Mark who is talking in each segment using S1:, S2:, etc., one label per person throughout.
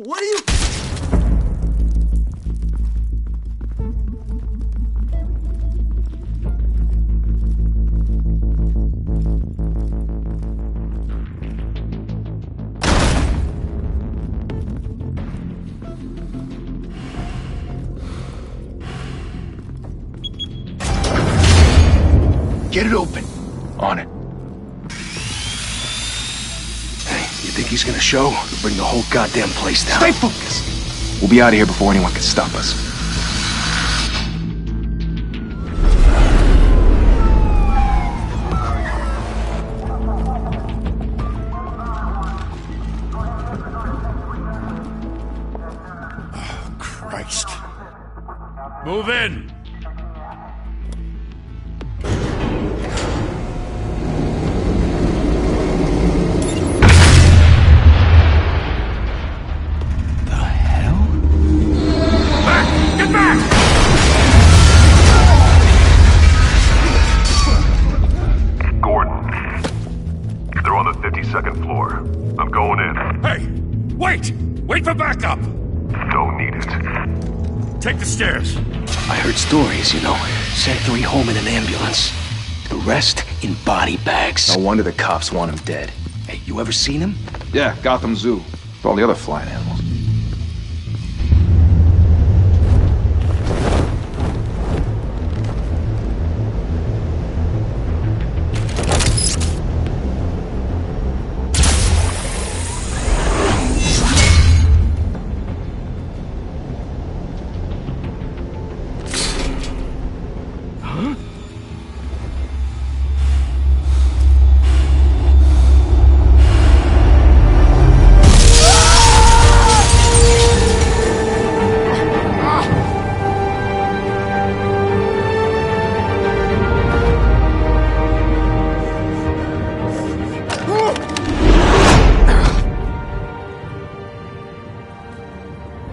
S1: What are you...
S2: Get it open. On it. Hey, you think he's gonna show? He'll bring the whole goddamn place down.
S3: Stay focused. We'll be out of here before anyone can stop us.
S1: Oh, Christ.
S4: Move in!
S5: Wait for backup!
S4: Don't need it.
S5: Take the stairs.
S2: I heard stories, you know. Sent 3 home in an ambulance. The rest in body bags.
S3: No wonder the cops want him dead.
S2: Hey, you ever seen him?
S3: Yeah, Gotham Zoo. With all the other flying animals.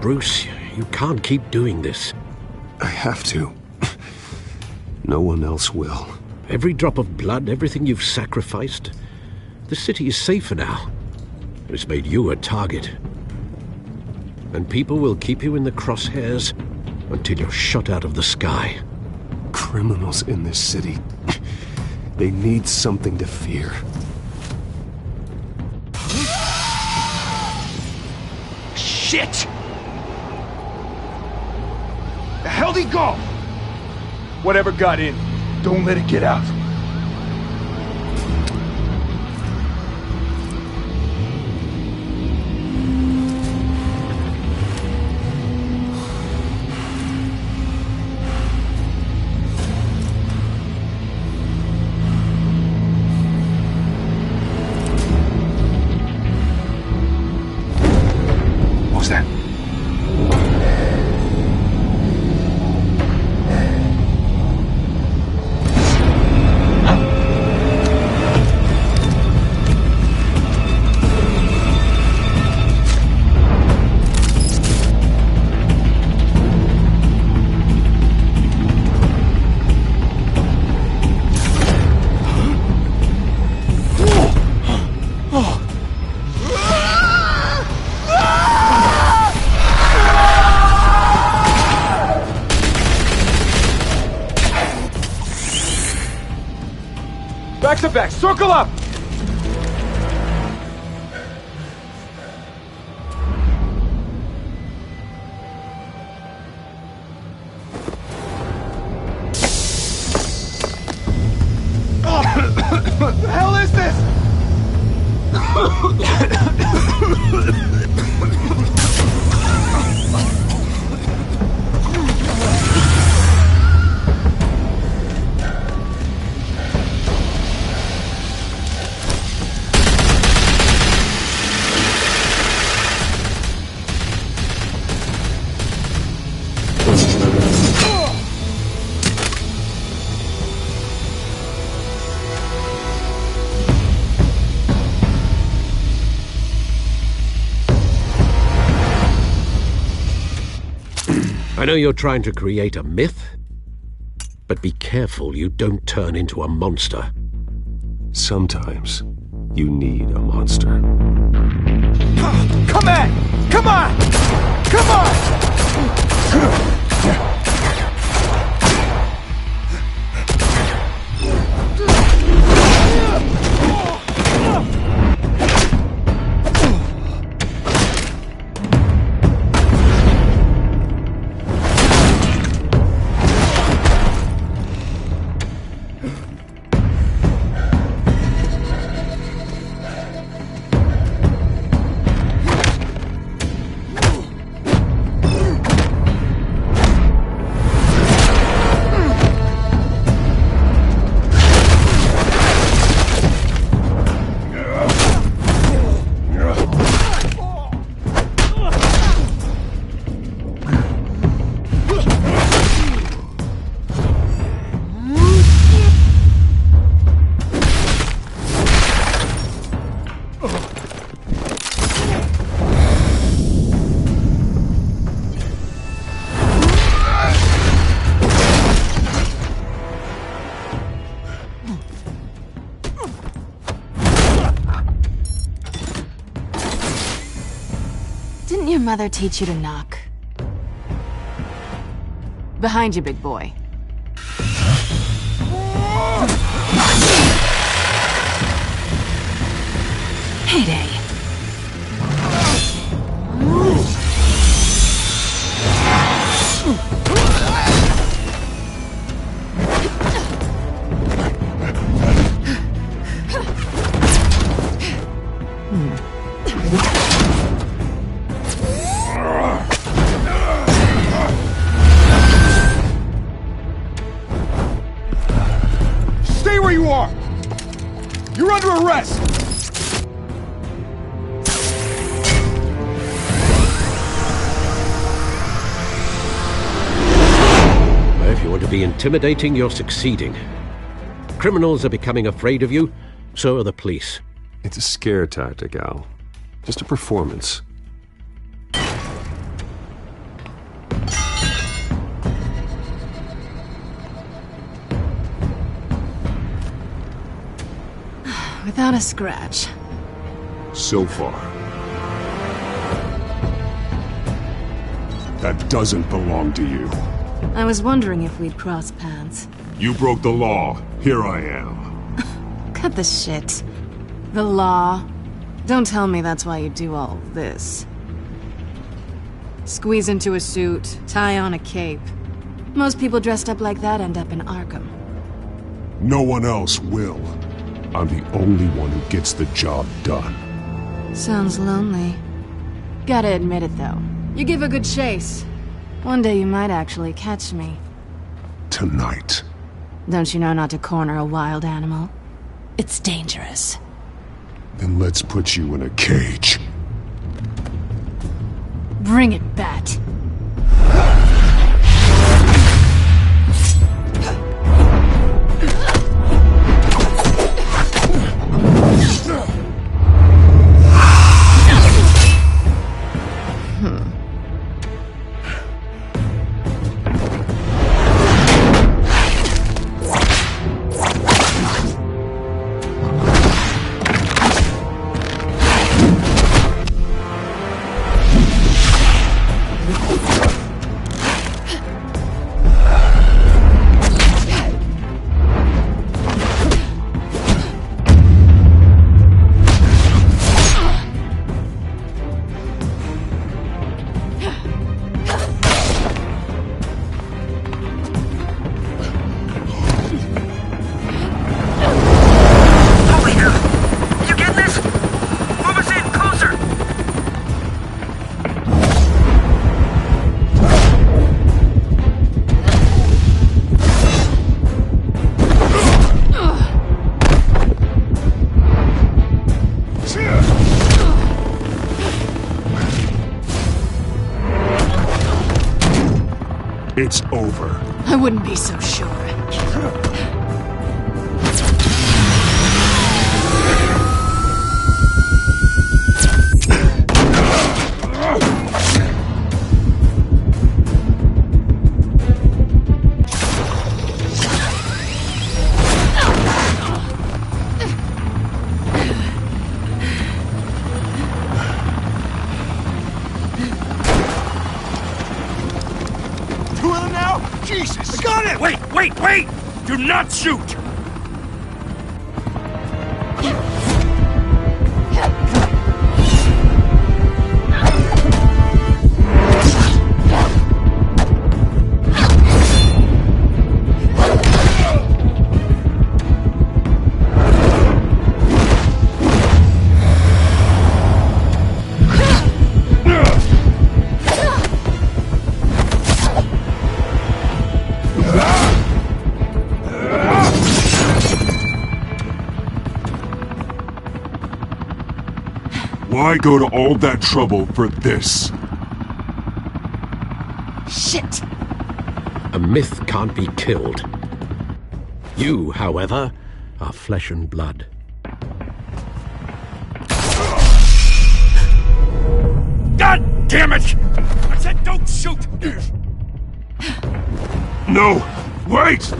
S6: Bruce, you can't keep doing this.
S7: I have to. No one else will.
S6: Every drop of blood, everything you've sacrificed. The city is safer now. It's made you a target. And people will keep you in the crosshairs until you're shot out of the sky.
S7: Criminals in this city. They need something to fear.
S2: Shit! The hell'd he go?
S3: Whatever got in, don't let it get out.
S2: What was that?
S3: Back to back, circle up! What the hell is this?
S6: I know you're trying to create a myth, but be careful you don't turn into a monster.
S7: Sometimes you need a monster.
S3: Come on! Come on! Come on!
S8: Didn't your mother teach you to knock? Behind you, big boy. Heyday.
S3: Stay where you are! You're under arrest!
S6: If you want to be intimidating, you're succeeding. Criminals are becoming afraid of you, so are the police.
S7: It's a scare tactic, Al. Just a performance.
S8: Without a scratch.
S7: So far.
S4: That doesn't belong to you.
S8: I was wondering if we'd cross paths.
S4: You broke the law. Here I am.
S8: Cut the shit. The law. Don't tell me that's why you do all this. Squeeze into a suit, tie on a cape. Most people dressed up like that end up in Arkham.
S4: No one else will. I'm the only one who gets the job done.
S8: Sounds lonely. Gotta admit it, though. You give a good chase. One day you might actually catch me.
S4: Tonight.
S8: Don't you know not to corner a wild animal? It's dangerous.
S4: Then let's put you in a cage.
S8: Bring it, Bat.
S4: It's over.
S8: I wouldn't be so sure.
S5: Wait, wait! Do not shoot!
S4: Why go to all that trouble for this?
S8: Shit!
S6: A myth can't be killed. You, however, are flesh and blood.
S5: God damn it! I said don't shoot!
S4: No! Wait!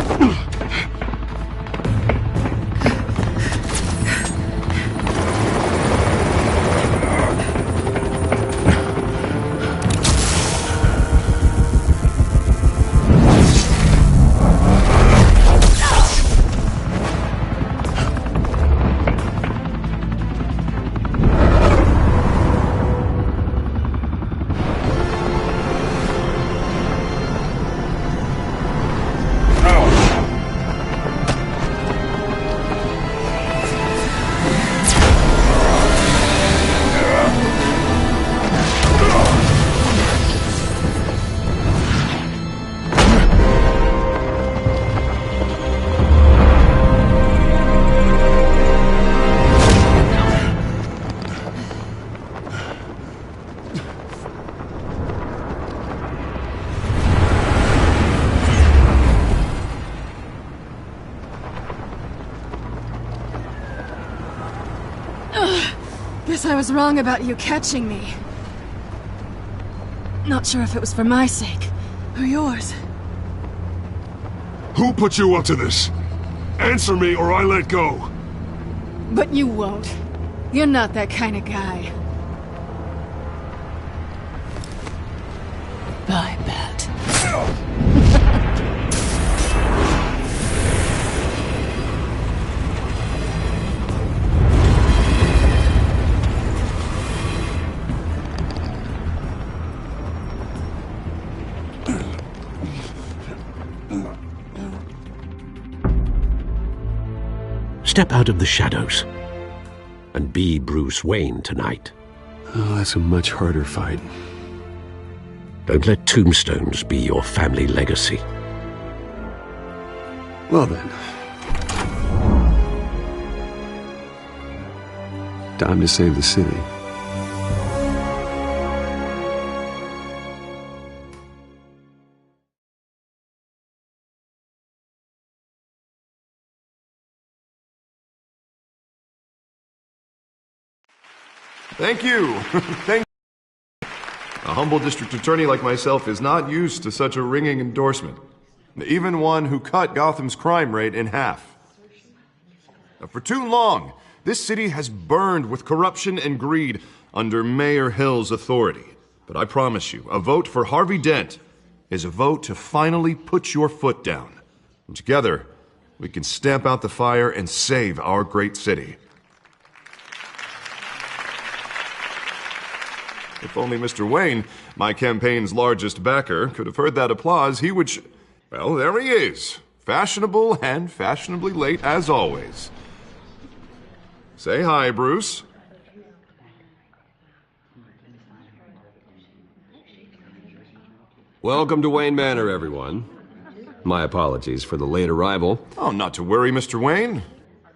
S8: Guess I was wrong about you catching me. Not sure if it was for my sake, or yours.
S4: Who put you up to this? Answer me or I let go.
S8: But you won't. You're not that kind of guy. I bet.
S6: Step out of the shadows and be Bruce Wayne tonight.
S7: Oh, that's a much harder fight.
S6: Don't let tombstones be your family legacy.
S7: Well then. Time to save the city.
S9: Thank you. Thank you. A humble district attorney like myself is not used to such a ringing endorsement. Even one who cut Gotham's crime rate in half. For too long, this city has burned with corruption and greed under Mayor Hill's authority. But I promise you, a vote for Harvey Dent is a vote to finally put your foot down. And together, we can stamp out the fire and save our great city. If only Mr. Wayne, my campaign's largest backer, could have heard that applause, he would well, there he is. Fashionable and fashionably late as always. Say hi, Bruce.
S10: Welcome to Wayne Manor, everyone. My apologies for the late arrival.
S9: Oh, not to worry, Mr. Wayne.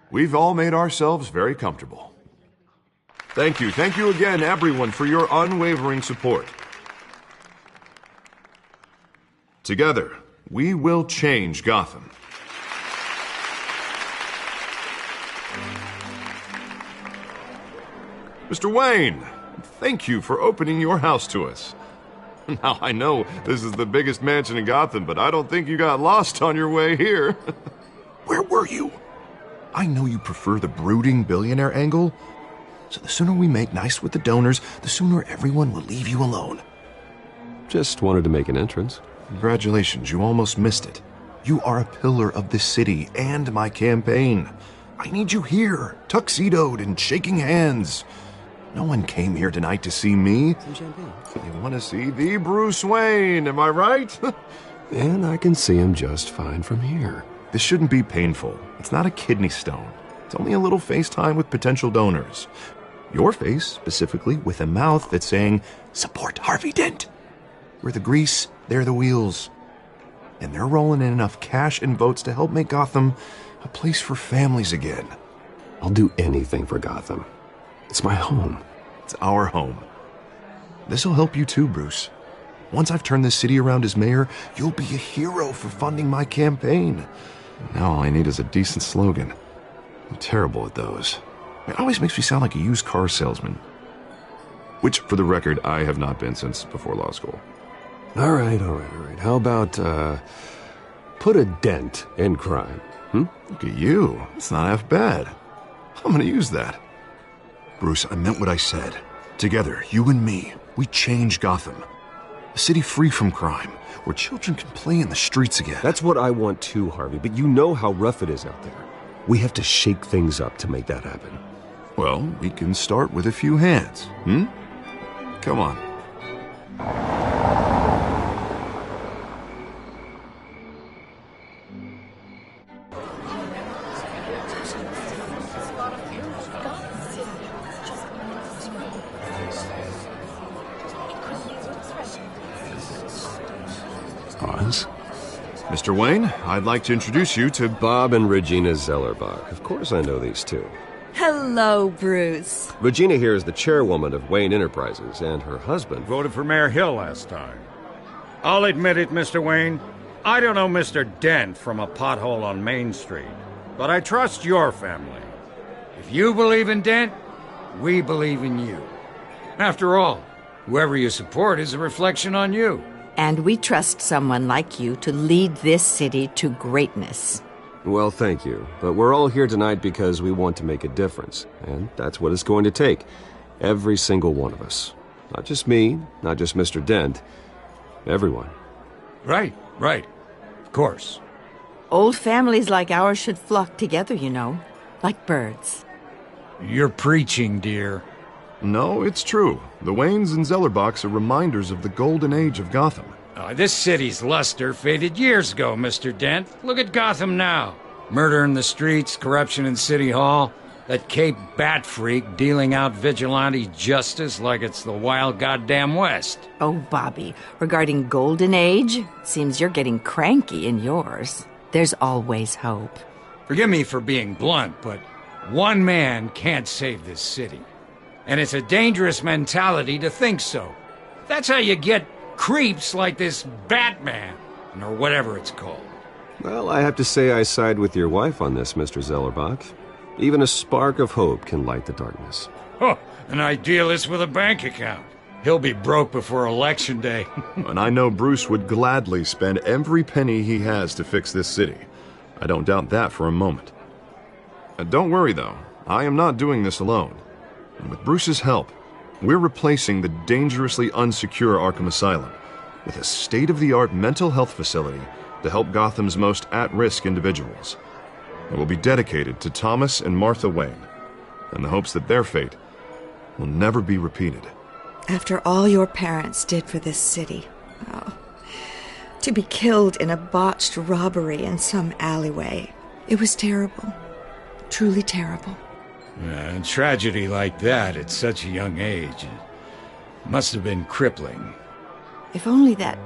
S9: We've all made ourselves very comfortable. Thank you again, everyone, for your unwavering support. Together, we will change Gotham. Mr. Wayne, thank you for opening your house to us. Now, I know this is the biggest mansion in Gotham, but I don't think you got lost on your way here. Where were you? I know you prefer the brooding billionaire angle, so the sooner we make nice with the donors, the sooner everyone will leave you alone.
S7: Just wanted to make an entrance.
S9: Congratulations, you almost missed it. You are a pillar of this city and my campaign. I need you here, tuxedoed and shaking hands. No one came here tonight to see me.
S10: Some champagne.
S9: You want to see the Bruce Wayne, am I right?
S7: And I can see him just fine from here.
S9: This shouldn't be painful. It's not a kidney stone. It's only a little FaceTime with potential donors. Your face, specifically, with a mouth that's saying, support Harvey Dent. We're the grease, they're the wheels. And they're rolling in enough cash and votes to help make Gotham a place for families again.
S7: I'll do anything for Gotham. It's my home.
S9: It's our home. This'll help you too, Bruce. Once I've turned this city around as mayor, you'll be a hero for funding my campaign. Now all I need is a decent slogan. I'm terrible at those. It always makes me sound like a used car salesman. Which, for the record, I have not been since before law school.
S7: All right. How about, put a dent in crime?
S9: Look at you. It's not half bad. I'm gonna use that. Bruce, I meant what I said. Together, you and me, we change Gotham. A city free from crime, where children can play in the streets again.
S7: That's what I want too, Harvey, but you know how rough it is out there. We have to shake things up to make that happen.
S9: Well, we can start with a few hands, Come on.
S7: Oz?
S9: Mr. Wayne, I'd like to introduce you to
S10: Bob and Regina Zellerbach. Of course I know these two.
S11: Hello, Bruce.
S10: Regina here is the chairwoman of Wayne Enterprises, and her husband...
S5: Voted for Mayor Hill last time. I'll admit it, Mr. Wayne. I don't know Mr. Dent from a pothole on Main Street, but I trust your family. If you believe in Dent, we believe in you. After all, whoever you support is a reflection on you.
S11: And we trust someone like you to lead this city to greatness.
S10: Well, thank you. But we're all here tonight because we want to make a difference. And that's what it's going to take. Every single one of us. Not just me, not just Mr. Dent. Everyone.
S5: Right. Of course.
S11: Old families like ours should flock together, you know. Like birds.
S5: You're preaching, dear.
S9: No, it's true. The Waynes and Zellerbachs are reminders of the golden age of Gotham.
S5: This city's luster faded years ago, Mr. Dent. Look at Gotham now. Murder in the streets, corruption in City Hall, that Cape Bat freak dealing out vigilante justice like it's the wild goddamn West.
S11: Oh, Bobby, regarding Golden Age, seems you're getting cranky in yours. There's always hope.
S5: Forgive me for being blunt, but one man can't save this city. And it's a dangerous mentality to think so. That's how you get creeps like this Batman, or whatever it's called.
S10: Well, I have to say I side with your wife on this, Mr. Zellerbach. Even a spark of hope can light the darkness.
S5: Oh, an idealist with a bank account. He'll be broke before Election Day.
S9: And I know Bruce would gladly spend every penny he has to fix this city. I don't doubt that for a moment. Don't worry, though. I am not doing this alone. And with Bruce's help, we're replacing the dangerously unsecure Arkham Asylum with a state-of-the-art mental health facility to help Gotham's most at-risk individuals. It will be dedicated to Thomas and Martha Wayne, in the hopes that their fate will never be repeated.
S12: After all your parents did for this city, to be killed in a botched robbery in some alleyway, it was terrible. Truly terrible.
S5: A tragedy like that at such a young age must have been crippling.
S11: If only that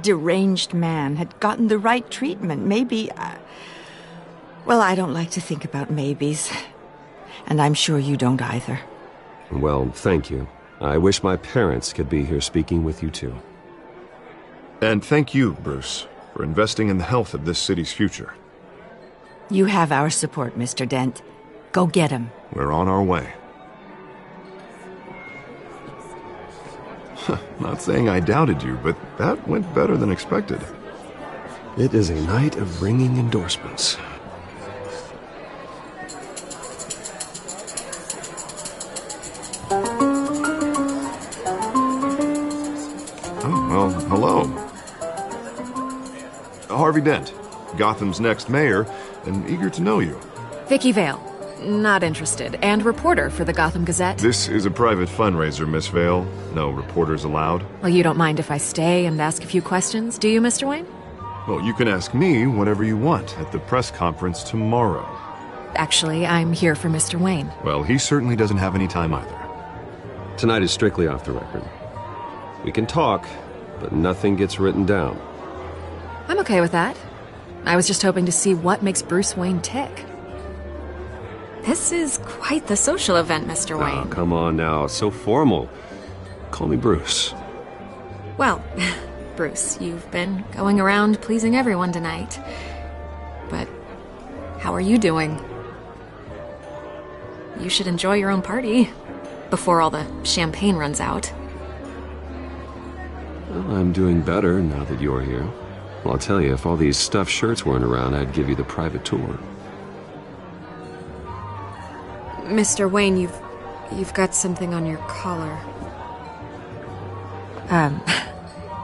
S11: deranged man had gotten the right treatment, maybe... Well, I don't like to think about maybes. And I'm sure you don't either.
S10: Well, thank you. I wish my parents could be here speaking with you too.
S9: And thank you, Bruce, for investing in the health of this city's future.
S11: You have our support, Mr. Dent. Go get him.
S9: We're on our way. Not saying I doubted you, but that went better than expected.
S7: It is a night of ringing endorsements.
S9: Oh, well, hello. Harvey Dent. Gotham's next mayor, and eager to know you.
S13: Vicky Vale. Not interested. And reporter for the Gotham Gazette.
S9: This is a private fundraiser, Miss Vale. No reporters allowed.
S13: Well, you don't mind if I stay and ask a few questions, do you, Mr. Wayne?
S9: Well, you can ask me whatever you want at the press conference tomorrow.
S13: Actually, I'm here for Mr. Wayne.
S9: Well, he certainly doesn't have any time either.
S10: Tonight is strictly off the record. We can talk, but nothing gets written down.
S13: I'm okay with that. I was just hoping to see what makes Bruce Wayne tick. This is quite the social event, Mr. Wayne.
S10: Oh, come on now. It's so formal. Call me Bruce.
S13: Well, Bruce, you've been going around pleasing everyone tonight. But how are you doing? You should enjoy your own party before all the champagne runs out.
S10: Well, I'm doing better now that you're here. Well, I'll tell you, if all these stuffed shirts weren't around, I'd give you the private tour.
S13: Mr. Wayne, you've got something on your collar.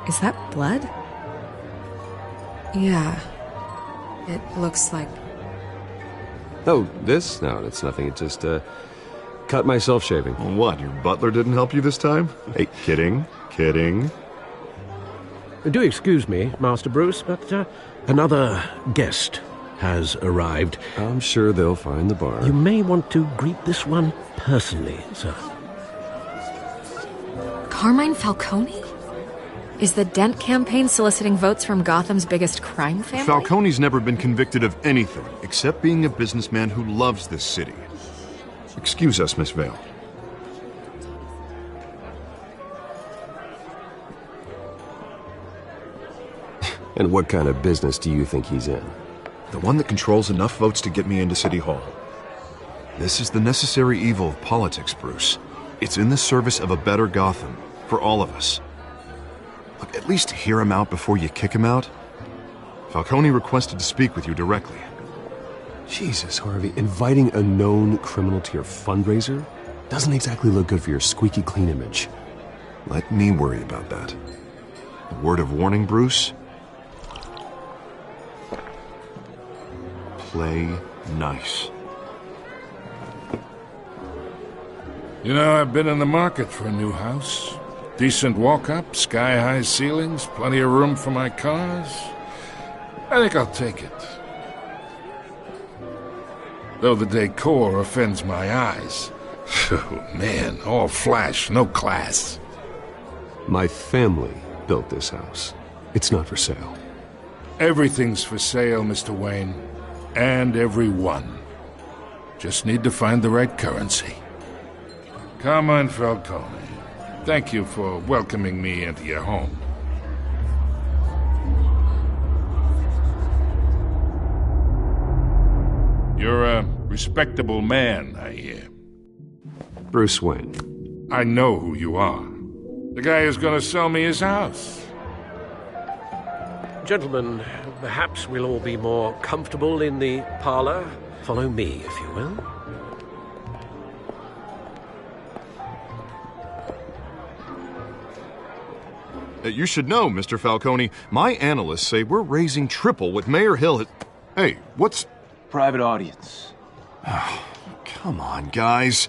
S13: Is that blood? Yeah. It looks like...
S10: Oh, this? No, it's nothing. It just, cut myself shaving.
S9: What, your butler didn't help you this time? Hey, kidding.
S6: Do excuse me, Master Bruce, but another guest has arrived.
S10: I'm sure they'll find the bar.
S6: You may want to greet this one personally, sir.
S13: Carmine Falcone? Is the Dent campaign soliciting votes from Gotham's biggest crime family?
S9: Falcone's never been convicted of anything, except being a businessman who loves this city. Excuse us, Miss Vale.
S10: And what kind of business do you think he's in?
S9: The one that controls enough votes to get me into City Hall. This is the necessary evil of politics, Bruce. It's in the service of a better Gotham, for all of us. Look, at least hear him out before you kick him out. Falcone requested to speak with you directly.
S10: Jesus, Harvey, inviting a known criminal to your fundraiser doesn't exactly look good for your squeaky clean image.
S9: Let me worry about that. A word of warning, Bruce? Play nice.
S3: You know, I've been in the market for a new house. Decent walk-up, sky-high ceilings, plenty of room for my cars. I think I'll take it. Though the decor offends my eyes. Oh, man, all flash, no class.
S10: My family built this house. It's not for sale.
S3: Everything's for sale, Mr. Wayne. And everyone. Just need to find the right currency. Carmine Falcone, thank you for welcoming me into your home. You're a respectable man, I hear.
S10: Bruce Wayne.
S3: I know who you are. The guy who's gonna sell me his house.
S6: Gentlemen, perhaps we'll all be more comfortable in the parlor. Follow me, if you will.
S9: You should know, Mr. Falcone, my analysts say we're raising triple what Mayor Hill... Hey, what's...
S14: Private audience.
S9: Oh, come on, guys.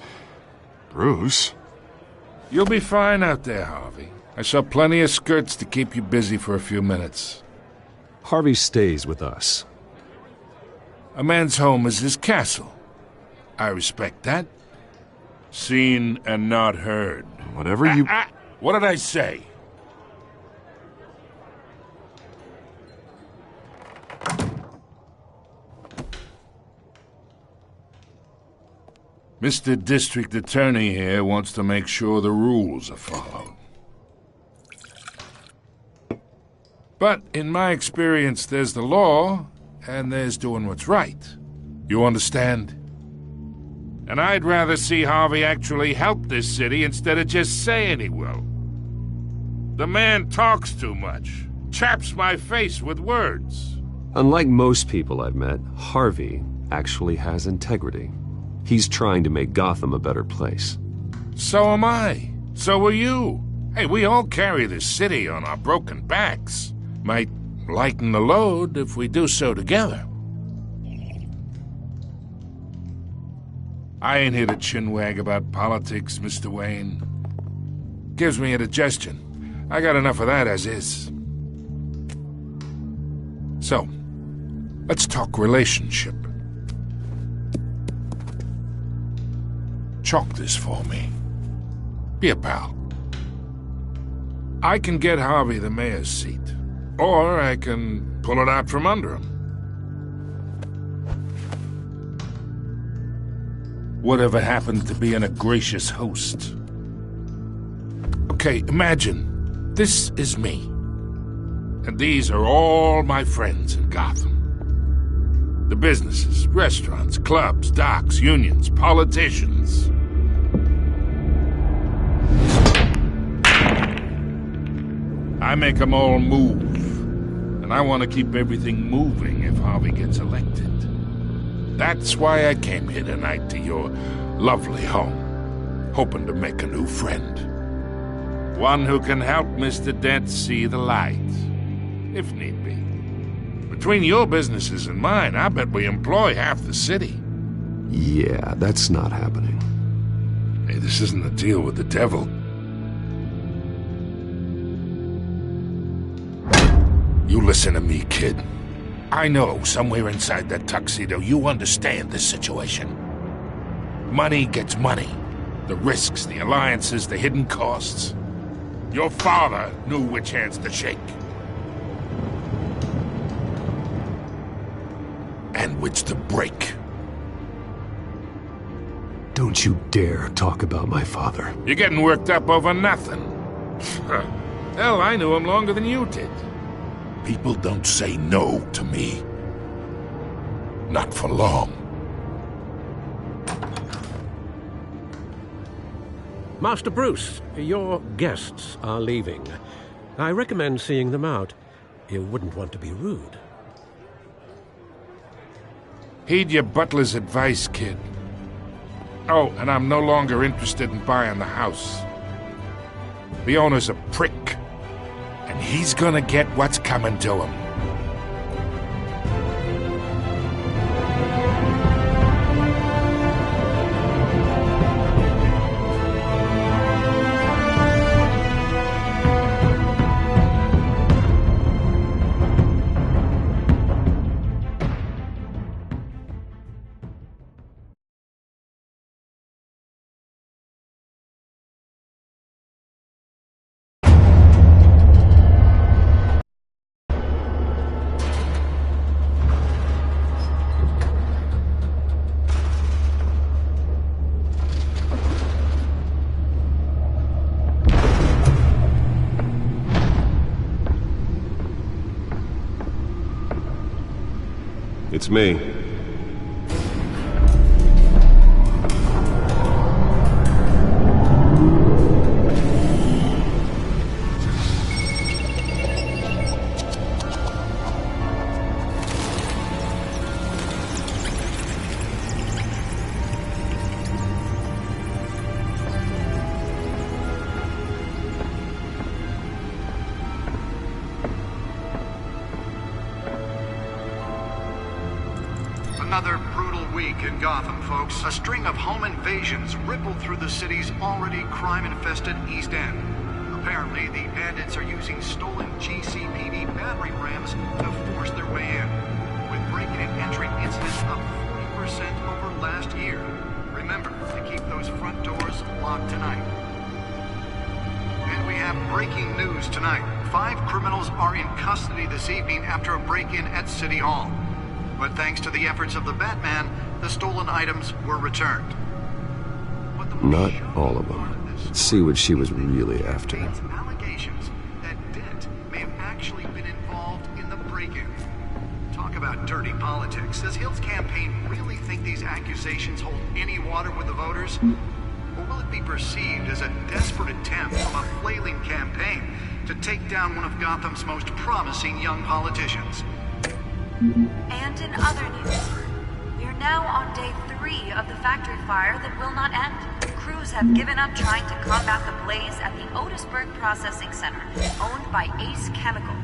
S9: Bruce?
S3: You'll be fine out there, Harvey. I saw plenty of skirts to keep you busy for a few minutes.
S10: Harvey stays with us.
S3: A man's home is his castle. I respect that. Seen and not heard.
S9: Whatever you...
S3: What did I say? Mr. District Attorney here wants to make sure the rules are followed. But in my experience, there's the law, and there's doing what's right. You understand? And I'd rather see Harvey actually help this city instead of just saying he will. The man talks too much, chaps my face with words.
S10: Unlike most people I've met, Harvey actually has integrity. He's trying to make Gotham a better place.
S3: So am I. So are you. Hey, we all carry this city on our broken backs. Might lighten the load if we do so together. I ain't here to chinwag about politics, Mr. Wayne. Gives me indigestion. I got enough of that as is. So, let's talk relationship. Chalk this for me. Be a pal. I can get Harvey the mayor's seat, or I can pull it out from under him. Whatever happens to being a gracious host. Okay, imagine, this is me. And these are all my friends in Gotham. The businesses, restaurants, clubs, docks, unions, politicians. I make them all move. And I want to keep everything moving if Harvey gets elected. That's why I came here tonight to your lovely home, hoping to make a new friend. One who can help Mr. Dent see the light, if need be. Between your businesses and mine, I bet we employ half the city.
S7: Yeah, that's not happening.
S3: Hey, this isn't a deal with the devil. You listen to me, kid. I know somewhere inside that tuxedo you understand this situation. Money gets money. The risks, the alliances, the hidden costs. Your father knew which hands to shake. And which to break.
S7: Don't you dare talk about my father.
S3: You're getting worked up over nothing. Hell, I knew him longer than you did. People don't say no to me. Not for long.
S6: Master Bruce, your guests are leaving. I recommend seeing them out. You wouldn't want to be rude.
S3: Heed your butler's advice, kid. Oh, and I'm no longer interested in buying the house. The owner's a prick. And he's gonna get what's coming to him.
S7: It's me.
S14: Another brutal week in Gotham, folks. A string of home invasions rippled through the city's already crime-infested East End. Apparently, the bandits are using stolen GCPD battering rams to force their way in, with breaking and entering incidents up 40% over last year. Remember to keep those front doors locked tonight. And we have breaking news tonight. 5 criminals are in custody this evening after a break-in at City Hall. But thanks to the efforts of the Batman, the stolen items were returned.
S7: Not all of them. Let's see what she was really after.
S14: Allegations that Dent may have actually been involved in the break-in. Talk about dirty politics. Does Hill's campaign really think these accusations hold any water with the voters? Or will it be perceived as a desperate attempt from a flailing campaign to take down one of Gotham's most promising young politicians?
S15: And in other news, we're now on day 3 of the factory fire that will not end. Crews have given up trying to combat the blaze at the Otisburg Processing Center, owned by Ace Chemical.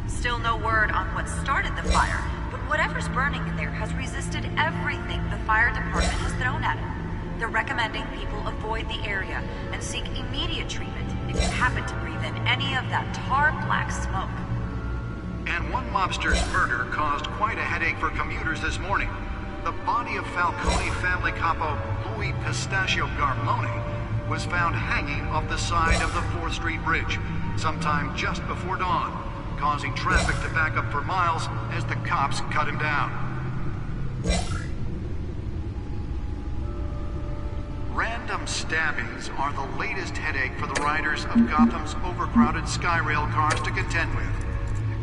S15: Still no word on what started the fire, but whatever's burning in there has resisted everything the fire department has thrown at it. They're recommending people avoid the area and seek immediate treatment if you happen to breathe in any of that tar black smoke.
S14: And one mobster's murder caused quite a headache for commuters this morning. The body of Falcone family capo Louis Pistachio Garmone was found hanging off the side of the 4th Street Bridge sometime just before dawn, causing traffic to back up for miles as the cops cut him down. Random stabbings are the latest headache for the riders of Gotham's overcrowded Skyrail cars to contend with.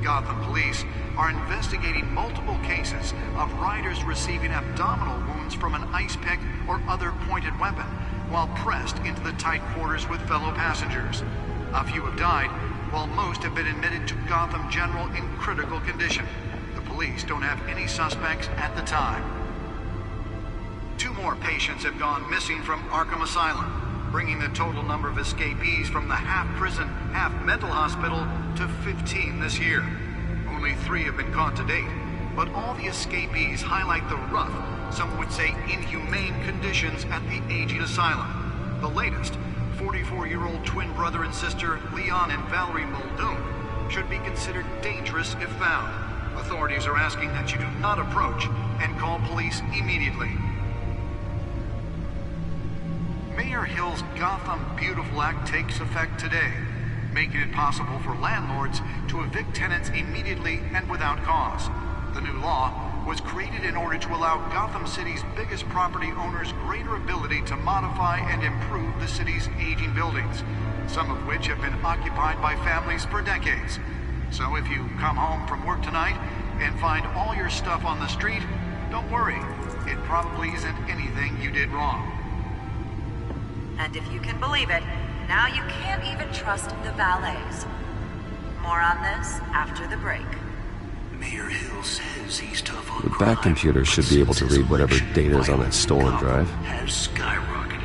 S14: Gotham police are investigating multiple cases of riders receiving abdominal wounds from an ice pick or other pointed weapon while pressed into the tight quarters with fellow passengers. A few have died, while most have been admitted to Gotham General in critical condition. The police don't have any suspects at the time. 2 more patients have gone missing from Arkham Asylum, bringing the total number of escapees from the half-prison, half-mental hospital to 15 this year. Only 3 have been caught to date, but all the escapees highlight the rough, some would say inhumane conditions at the aging asylum. The latest, 44-year-old twin brother and sister Leon and Valerie Muldoon, should be considered dangerous if found. Authorities are asking that you do not approach and call police immediately. Mayor Hill's Gotham Beautiful Act takes effect today, making it possible for landlords to evict tenants immediately and without cause. The new law was created in order to allow Gotham City's biggest property owners greater ability to modify and improve the city's aging buildings, some of which have been occupied by families for decades. So if you come home from work tonight and find all your stuff on the street, don't worry. It probably isn't anything you did wrong.
S15: And if you can believe it, now you can't even trust the valets. More on this after the break.
S2: Mayor Hill says he's tough on
S10: The back computer should be able to read whatever data is on that stolen drive.
S2: Has skyrocketed.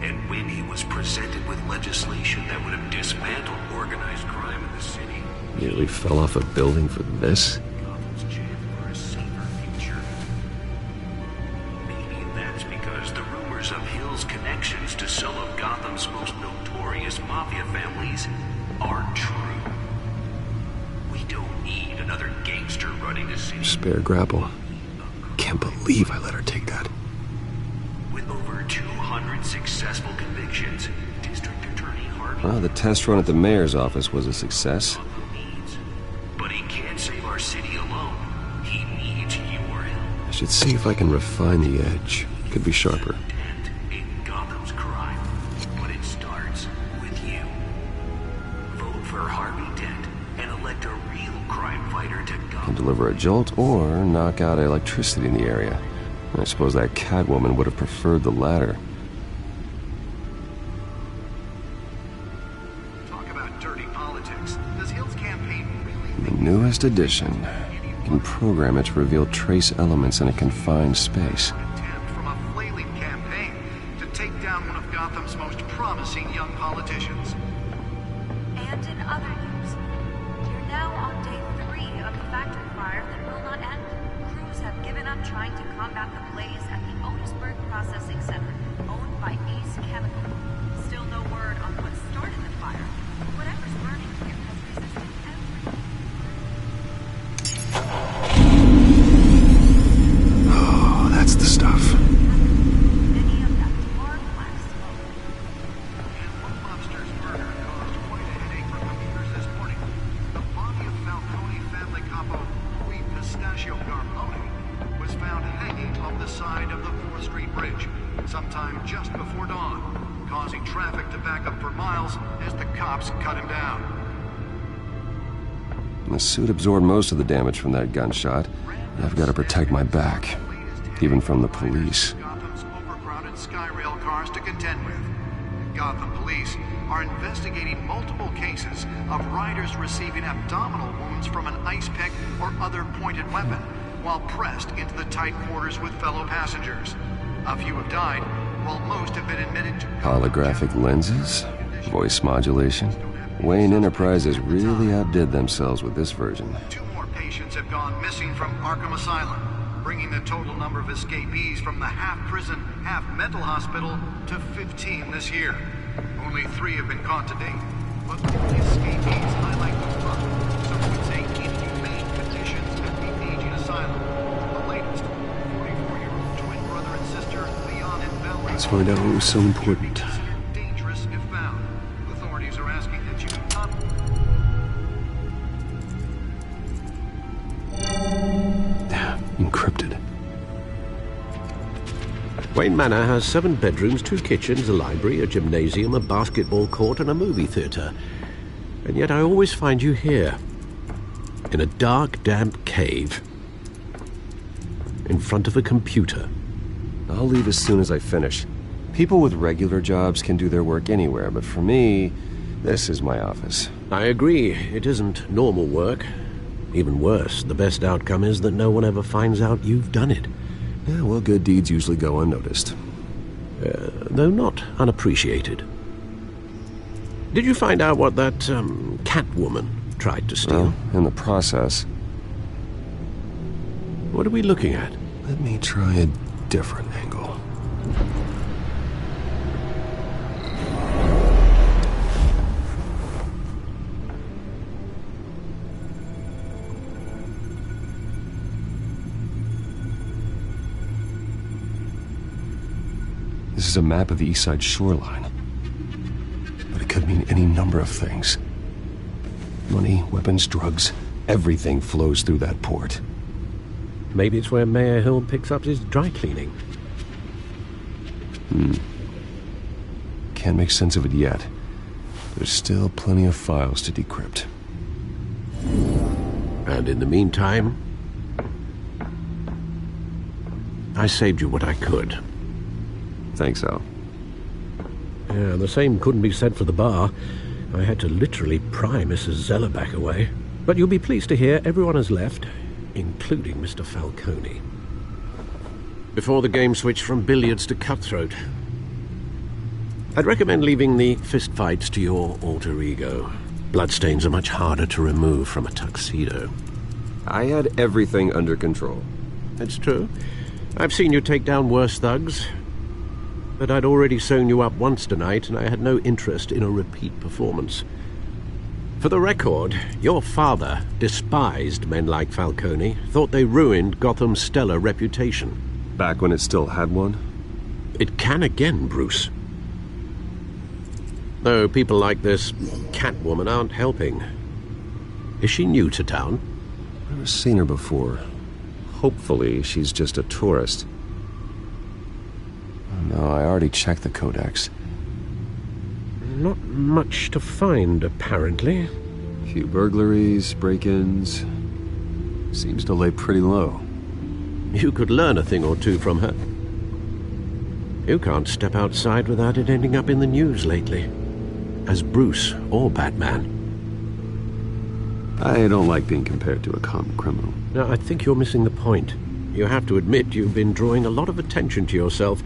S2: And when he was presented with legislation that would have dismantled organized crime in the city,
S10: Nearly fell off a building for this?
S2: Gotham's chance for a safer future. Maybe that's because the rumors of Hill's connections to some of Gotham's most notorious mafia families aren't true. We don't need another gangster running the city.
S10: Spare grapple. Can't believe I let her take that.
S2: With over 200 successful convictions, District Attorney Harvey...
S10: Well, the test run at the mayor's office was a success.
S2: But he can't save our city alone. He needs your help.
S10: I should see if I can refine the edge. Could be sharper.
S2: In Gotham's crime. But it starts with you. Vote for Harvey Dent and elect a real crime fighter to Gotham.
S10: Can deliver a jolt or knock out electricity in the area. I suppose that Catwoman would have preferred the latter.
S14: Talk about dirty politics. Does Hill's campaign really...
S10: The newest edition. You can program it to reveal trace elements in a confined space.
S14: Attempt from a flailing campaign to take down one of Gotham's most promising young politicians.
S15: And in other news, you're now on day 3 of the factory fire that will not end. Crews have given up trying to combat the blaze at the Otisburg Processing Center, owned by Ace Chemical. Still no word on what started the fire. Whatever's burning here has resisted
S10: Oh, that's the stuff.
S15: any of that tar black smoke.
S14: And one mobster's murder caused quite a headache for commuters this morning. The body of Falcone family capo Louis Pistachio Garmone was found hanging off the side of the 4th Street Bridge sometime just before dawn, causing traffic to back up for miles as the cops cut him down.
S10: The suit absorbed most of the damage from that gunshot. I've got to protect my back, even from the police.
S14: Gotham's overcrowded Skyrail cars to contend with. Gotham police are investigating multiple cases of riders receiving abdominal wounds from an ice pick or other pointed weapon while pressed into the tight quarters with fellow passengers. A few have died, while most have been admitted to
S10: Holographic lenses? Voice modulation? Wayne Enterprises really outdid themselves with this version.
S14: 2 more patients have gone missing from Arkham Asylum, bringing the total number of escapees from the half-prison, half-mental hospital to 15 this year. Only 3 have been caught to date, but all the escapees highlight the front. Some would say inhumane conditions at the aging asylum. The latest, 44-year-old twin brother and sister, Leon and Valerie.
S10: Let's find out what was so important.
S14: Dangerous if found. Authorities are asking that you not...
S10: Encrypted.
S6: Wayne Manor has 7 bedrooms, 2 kitchens, a library, a gymnasium, a basketball court, and a movie theatre. And yet I always find you here, in a dark, damp cave, in front of a computer.
S10: I'll leave as soon as I finish. People with regular jobs can do their work anywhere, but for me, this is my office.
S6: I agree. It isn't normal work. Even worse, the best outcome is that no one ever finds out you've done it.
S10: Yeah, well, good deeds usually go unnoticed.
S6: Though not unappreciated. Did you find out what that, Catwoman tried to steal?
S10: Well, in the process.
S6: What are we looking at?
S10: Let me try a different angle. This is a map of the East Side shoreline. But it could mean any number of things. Money, weapons, drugs, everything flows through that port.
S6: Maybe it's where Mayor Hill picks up his dry cleaning.
S10: Can't make sense of it yet. There's still plenty of files to decrypt.
S6: And in the meantime, I saved you what I could.
S10: Thanks, Al.
S6: Yeah, the same couldn't be said for the bar. I had to literally pry Mrs. Zeller back away. But you'll be pleased to hear everyone has left, including Mr. Falcone. Before the game switched from billiards to cutthroat. I'd recommend leaving the fistfights to your alter ego. Bloodstains are much harder to remove from a tuxedo.
S10: I had everything under control.
S6: It's true. I've seen you take down worse thugs. But I'd already sewn you up once tonight, and I had no interest in a repeat performance. For the record, your father despised men like Falcone, thought they ruined Gotham's stellar reputation.
S10: Back when it still had one?
S6: It can again, Bruce. Though people like this Catwoman aren't helping. Is she new to town?
S10: I've never seen her before. Hopefully, she's just a tourist. No, I already checked the codex.
S6: Not much to find, apparently.
S10: A few burglaries, break-ins. Seems to lay pretty low.
S6: You could learn a thing or two from her. You can't step outside without it ending up in the news lately. As Bruce or Batman.
S10: I don't like being compared to a common criminal.
S6: No, I think you're missing the point. You have to admit you've been drawing a lot of attention to yourself,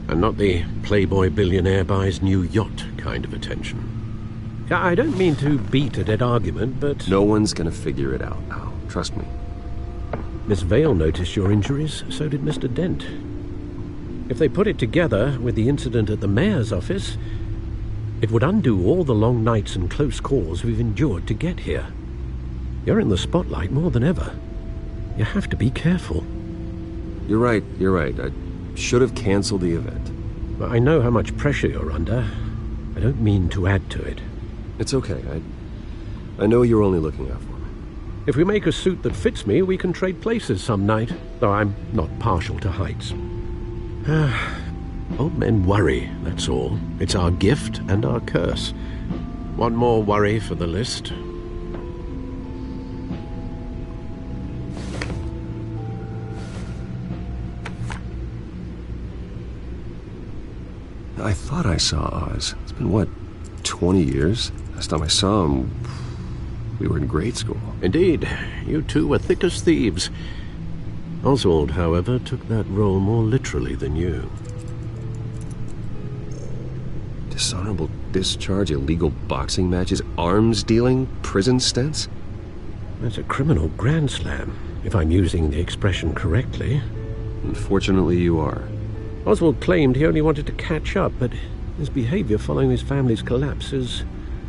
S6: and not the playboy billionaire buys new yacht kind of attention. I don't mean to beat a dead argument, but...
S10: No one's gonna figure it out now. Trust me.
S6: Miss Vale noticed your injuries, so did Mr. Dent. If they put it together with the incident at the mayor's office, it would undo all the long nights and close calls we've endured to get here. You're in the spotlight more than ever. You have to be careful.
S10: You're right. I should have canceled the event.
S6: I know how much pressure you're under. I don't mean to add to it.
S10: It's okay. I know you're only looking out for me.
S6: If we make a suit that fits me, we can trade places some night, though I'm not partial to heights. Old men worry, that's all. It's our gift and our curse. One more worry for the list.
S10: I thought I saw Oz. It's been, what, 20 years? Last time I saw him, we were in grade school.
S6: Indeed. You two were thick as thieves. Oswald, however, took that role more literally than you.
S10: Dishonorable discharge, illegal boxing matches, arms dealing, prison stints?
S6: That's a criminal grand slam, if I'm using the expression correctly.
S10: Unfortunately, you are.
S6: Oswald claimed he only wanted to catch up, but his behavior following his family's collapse is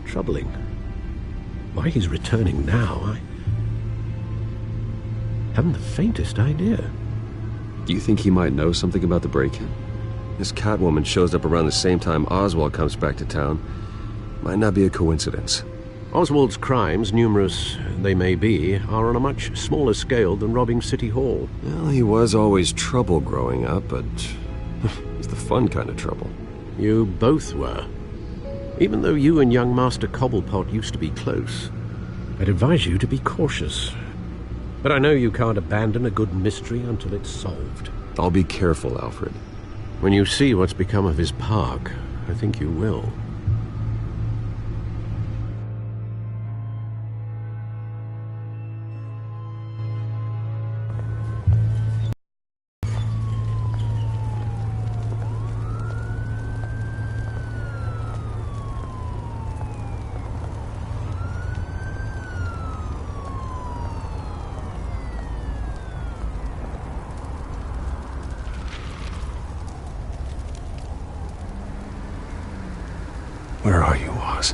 S6: troubling. Why he's returning now, I haven't the faintest idea.
S10: Do you think he might know something about the break-in? This Catwoman shows up around the same time Oswald comes back to town. Might not be a coincidence.
S6: Oswald's crimes, numerous they may be, are on a much smaller scale than robbing City Hall.
S10: Well, he was always trouble growing up, but it's the fun kind of trouble.
S6: You both were. Even though you and young Master Cobblepot used to be close, I'd advise you to be cautious. But I know you can't abandon a good mystery until it's solved.
S10: I'll be careful, Alfred.
S6: When you see what's become of his park, I think you will.
S9: Where are you, Oz?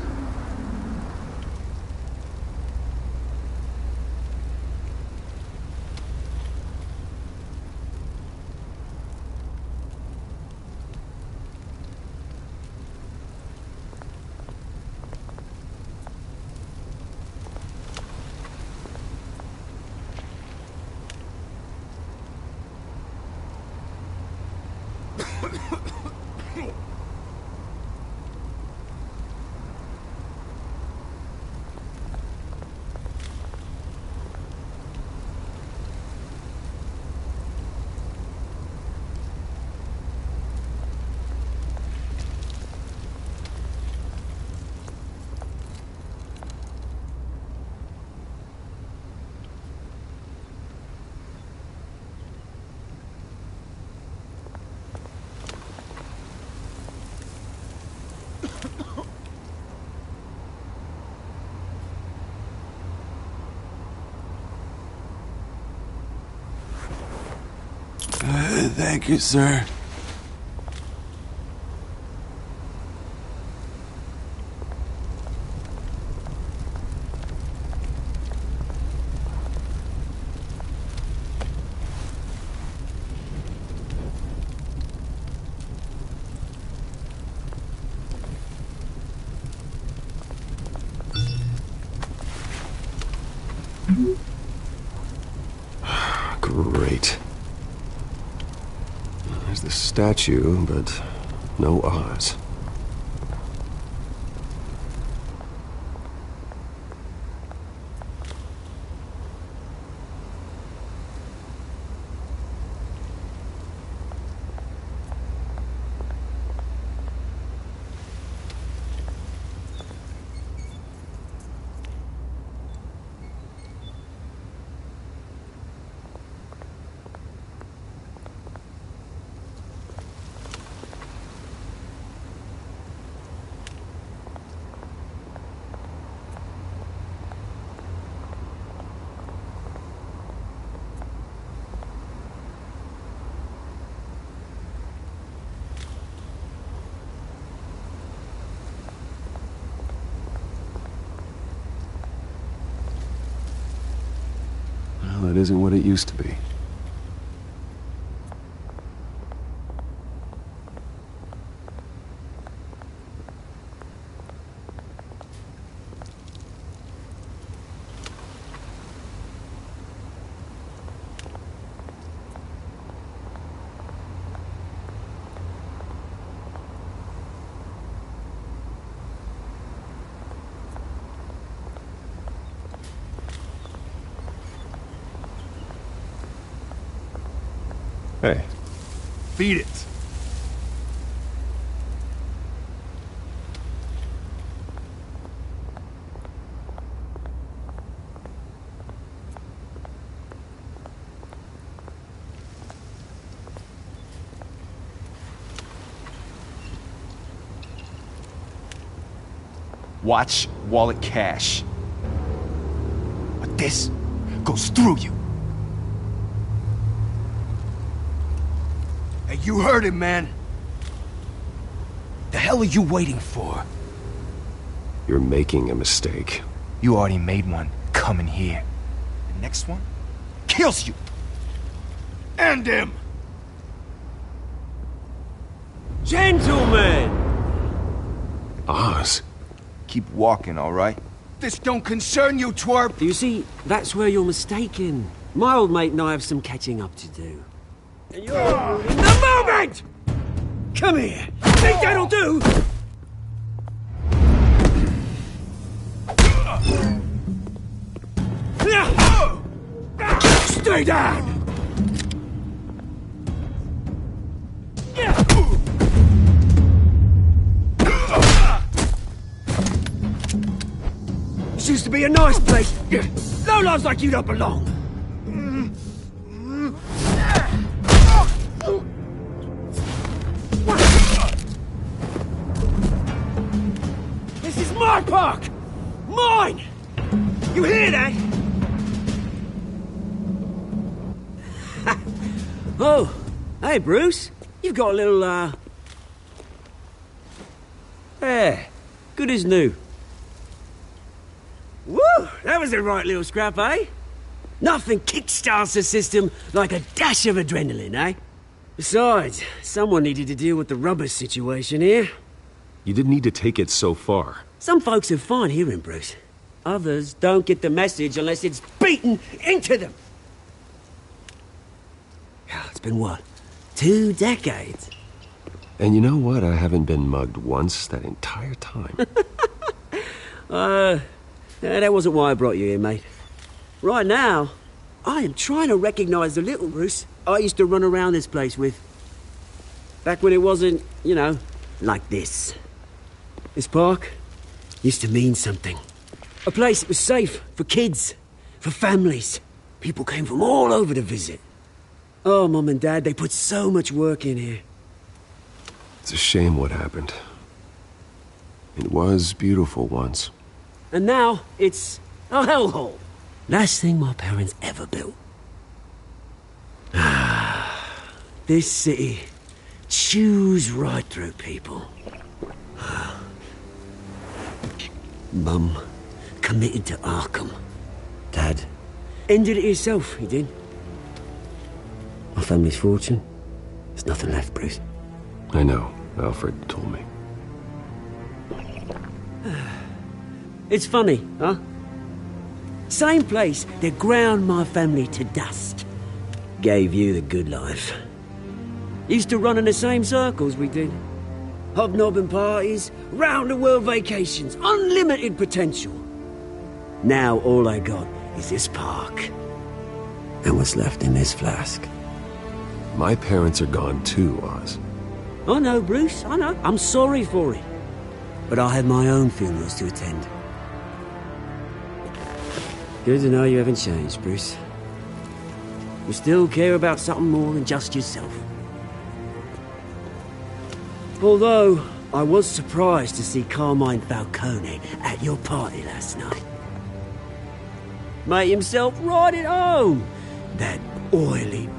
S1: Thank you, sir.
S10: Great. There's the statue, but no Oz. Well, it isn't what it used to be. Hey.
S1: Feed it.
S16: watch, wallet, cash. But this goes through you. Hey, you heard it, man. The hell are you waiting for?
S10: You're making a mistake.
S16: You already made one coming here. The next one kills you. And him.
S17: Gentlemen!
S10: Oz.
S16: Keep walking, all right? This don't concern you, twerp!
S17: You see, that's where you're mistaken. My old mate and I have some catching up to do. And you're ruining the moment! Come here! Think that'll do? Stay down! This used to be a nice place. Lowlifes like you don't belong. This is my park! Mine! You hear that? Oh, hey, Bruce. You've got a little, Yeah, good as new. Woo! That was a right little scrap, eh? Nothing kickstarts the system like a dash of adrenaline, eh? Besides, someone needed to deal with the rubber situation here.
S10: You didn't need to take it so far.
S17: Some folks have fine hearing, Bruce. Others don't get the message unless it's beaten into them. It's been, what, 2 decades?
S10: And you know what? I haven't been mugged once that entire time.
S17: That wasn't why I brought you here, mate. Right now, I am trying to recognize the little Bruce I used to run around this place with. Back when it wasn't, you know, like this. This park used to mean something. A place that was safe for kids, for families. People came from all over to visit. Oh, Mum and Dad, they put so much work in here.
S10: It's a shame what happened. It was beautiful once.
S17: And now, it's a hellhole. Last thing my parents ever built. This city chews right through people. Mum committed to Arkham. Dad ended it himself, he did. My family's fortune, there's nothing left, Bruce.
S10: I know. Alfred told me.
S17: It's funny, huh? Same place that ground my family to dust. Gave you the good life. Used to run in the same circles we did. Hobnobbing parties, round-the-world vacations, unlimited potential. Now all I got is this park. And what's left in this flask.
S10: My parents are gone too, Oz.
S17: I know, Bruce, I know. I'm sorry for it. But I have my own funerals to attend. Good to know you haven't changed, Bruce. You still care about something more than just yourself. Although, I was surprised to see Carmine Falcone at your party last night. Made himself right at home. That oily...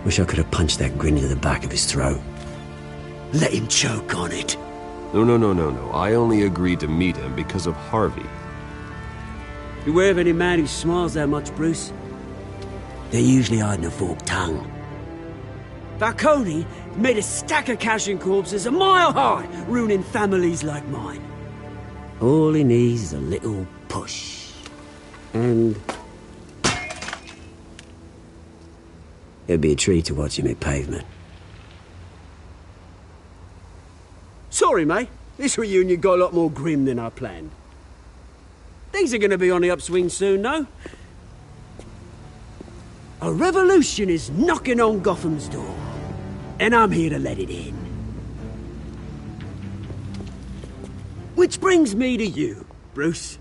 S17: Wish I could have punched that grin into the back of his throat. Let him choke on it.
S10: No. I only agreed to meet him because of Harvey.
S17: Beware of any man who smiles that much, Bruce. They're usually hiding a forked tongue. Falcone made a stack of cash and corpses a mile high, ruining families like mine. All he needs is a little push. And... it'd be a treat to watch him hit pavement. Sorry, mate. This reunion got a lot more grim than I planned. Things are going to be on the upswing soon, though. A revolution is knocking on Gotham's door. And I'm here to let it in. Which brings me to you, Bruce.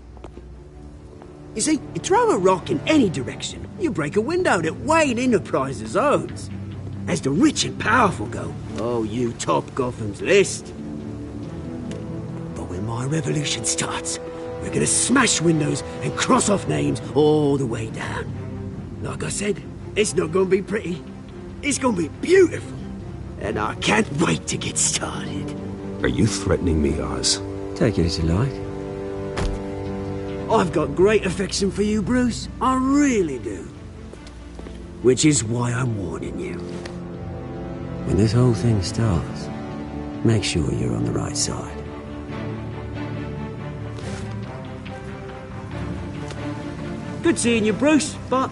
S17: You see, you throw a rock in any direction, you break a window that Wayne Enterprises owns. As the rich and powerful go, oh, you top Gotham's list. But when my revolution starts, we're gonna smash windows and cross off names all the way down. Like I said, it's not gonna be pretty. It's gonna be beautiful. And I can't wait to get started.
S10: Are you threatening me, Oz?
S17: Take it as you like. I've got great affection for you, Bruce. I really do. Which is why I'm warning you. When this whole thing starts, make sure you're on the right side. Good seeing you, Bruce, but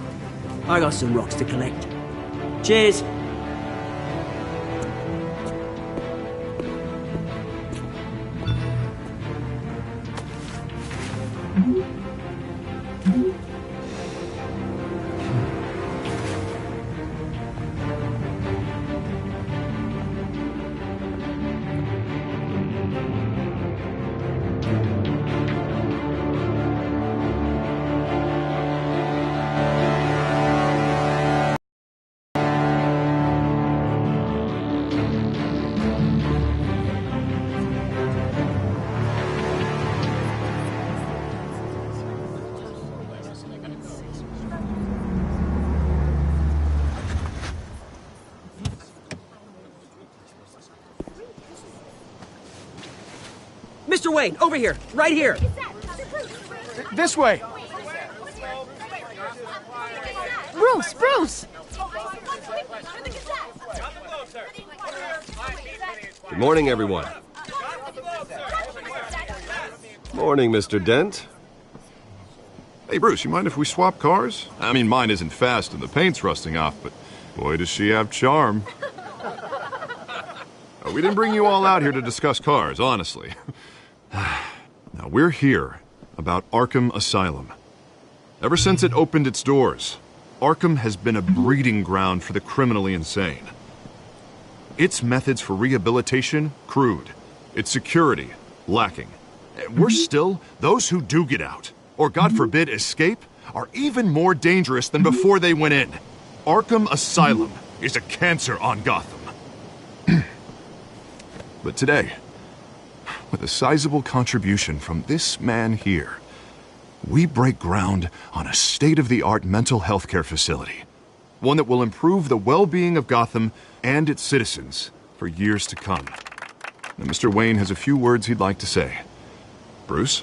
S17: I got some rocks to collect. Cheers. Mr. Wayne, over here, right here.
S1: This way.
S8: Bruce!
S10: Good morning, everyone. Morning, Mr. Dent.
S9: Hey, Bruce, you mind if we swap cars? I mean, mine isn't fast and the paint's rusting off, but boy, does she have charm. We didn't bring you all out here to discuss cars, honestly. Now, we're here about Arkham Asylum. Ever since it opened its doors, Arkham has been a breeding ground for the criminally insane. Its methods for rehabilitation, crude. Its security, lacking. Worse still, those who do get out, or God forbid escape, are even more dangerous than before they went in. Arkham Asylum is a cancer on Gotham. But today, with a sizable contribution from this man here, we break ground on a state-of-the-art mental health care facility. One that will improve the well-being of Gotham and its citizens for years to come. Now, Mr. Wayne has a few words he'd like to say. Bruce?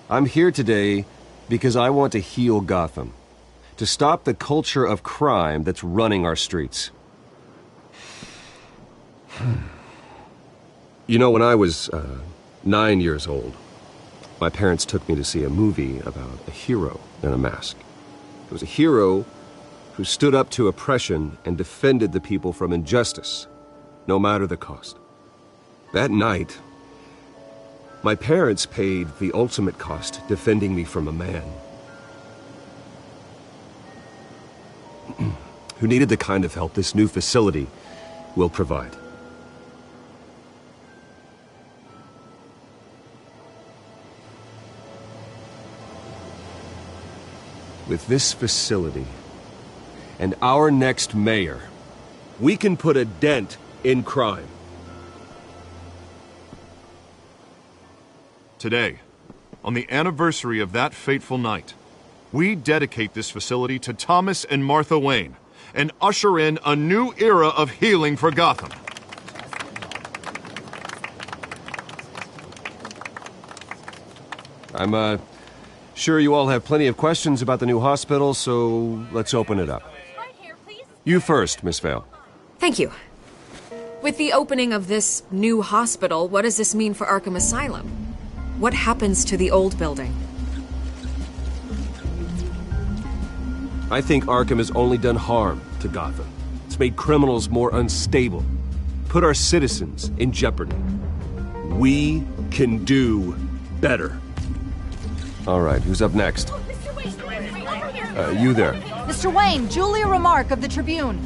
S10: I'm here today because I want to heal Gotham. To stop the culture of crime that's running our streets. You know, when I was 9 years old, my parents took me to see a movie about a hero in a mask. It was a hero who stood up to oppression and defended the people from injustice, no matter the cost. That night, my parents paid the ultimate cost defending me from a man who needed the kind of help this new facility will provide. With this facility and our next mayor, we can put a dent in crime.
S9: Today, on the anniversary of that fateful night, we dedicate this facility to Thomas and Martha Wayne and usher in a new era of healing for Gotham.
S10: I'm sure you all have plenty of questions about the new hospital, so let's open it up. You first, Miss Vale.
S13: Thank you. With the opening of this new hospital, what does this mean for Arkham Asylum? What happens to the old building?
S10: I think Arkham has only done harm to Gotham. It's made criminals more unstable, put our citizens in jeopardy. We can do better. All right, who's up next? You there.
S18: Mr. Wayne, Julia Remark of the Tribune.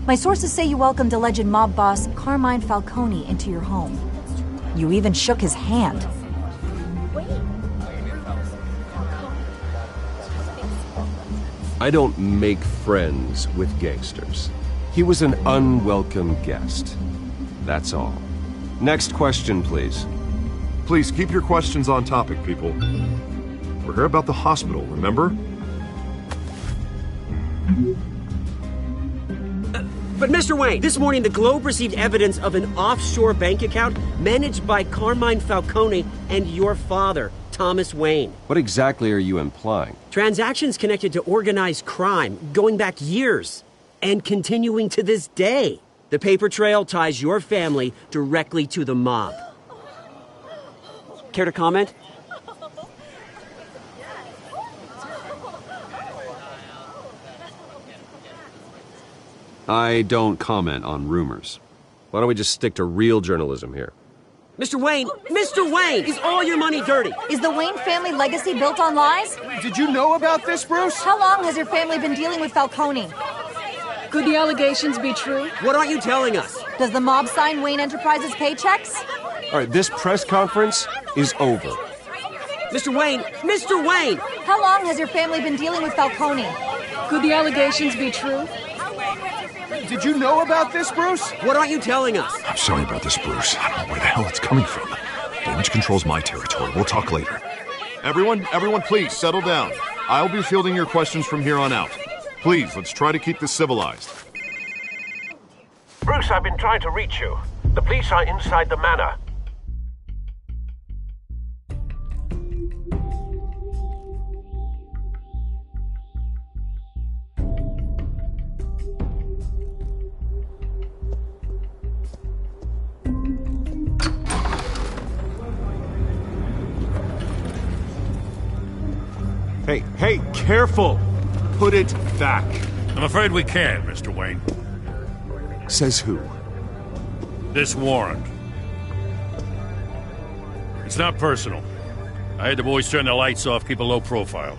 S18: My sources say you welcomed alleged mob boss Carmine Falcone into your home. You even shook his hand.
S10: I don't make friends with gangsters. He was an unwelcome guest. That's all. Next question, please.
S9: Please keep your questions on topic, people. We're here about the hospital, remember?
S17: But Mr. Wayne, this morning the Globe received evidence of an offshore bank account managed by Carmine Falcone and your father, Thomas Wayne.
S10: What exactly are you implying?
S17: Transactions connected to organized crime going back years and continuing to this day. The paper trail ties your family directly to the mob. Care to comment?
S10: I don't comment on rumors. Why don't we just stick to real journalism here?
S17: Mr. Wayne, is all your money dirty?
S18: Is the Wayne family legacy built on lies?
S1: Did you know about this, Bruce?
S18: How long has your family been dealing with Falcone?
S19: Could the allegations be true?
S17: What aren't you telling us?
S18: Does the mob sign Wayne Enterprises paychecks?
S10: All right, this press conference is over.
S17: Mr. Wayne!
S18: How long has your family been dealing with Falcone?
S19: Could the allegations be true?
S1: Did you know about this, Bruce?
S17: What aren't you telling us?
S20: I'm sorry about this, Bruce. I don't know where the hell it's coming from. Damage control's my territory. We'll talk later.
S9: Everyone, please, settle down. I'll be fielding your questions from here on out. Please, let's try to keep this civilized.
S6: Bruce, I've been trying to reach you. The police are inside the manor.
S9: Hey, careful! Put it back.
S5: I'm afraid we can't, Mr. Wayne.
S20: Says who?
S5: This warrant. It's not personal. I had the boys turn the lights off, keep a low profile.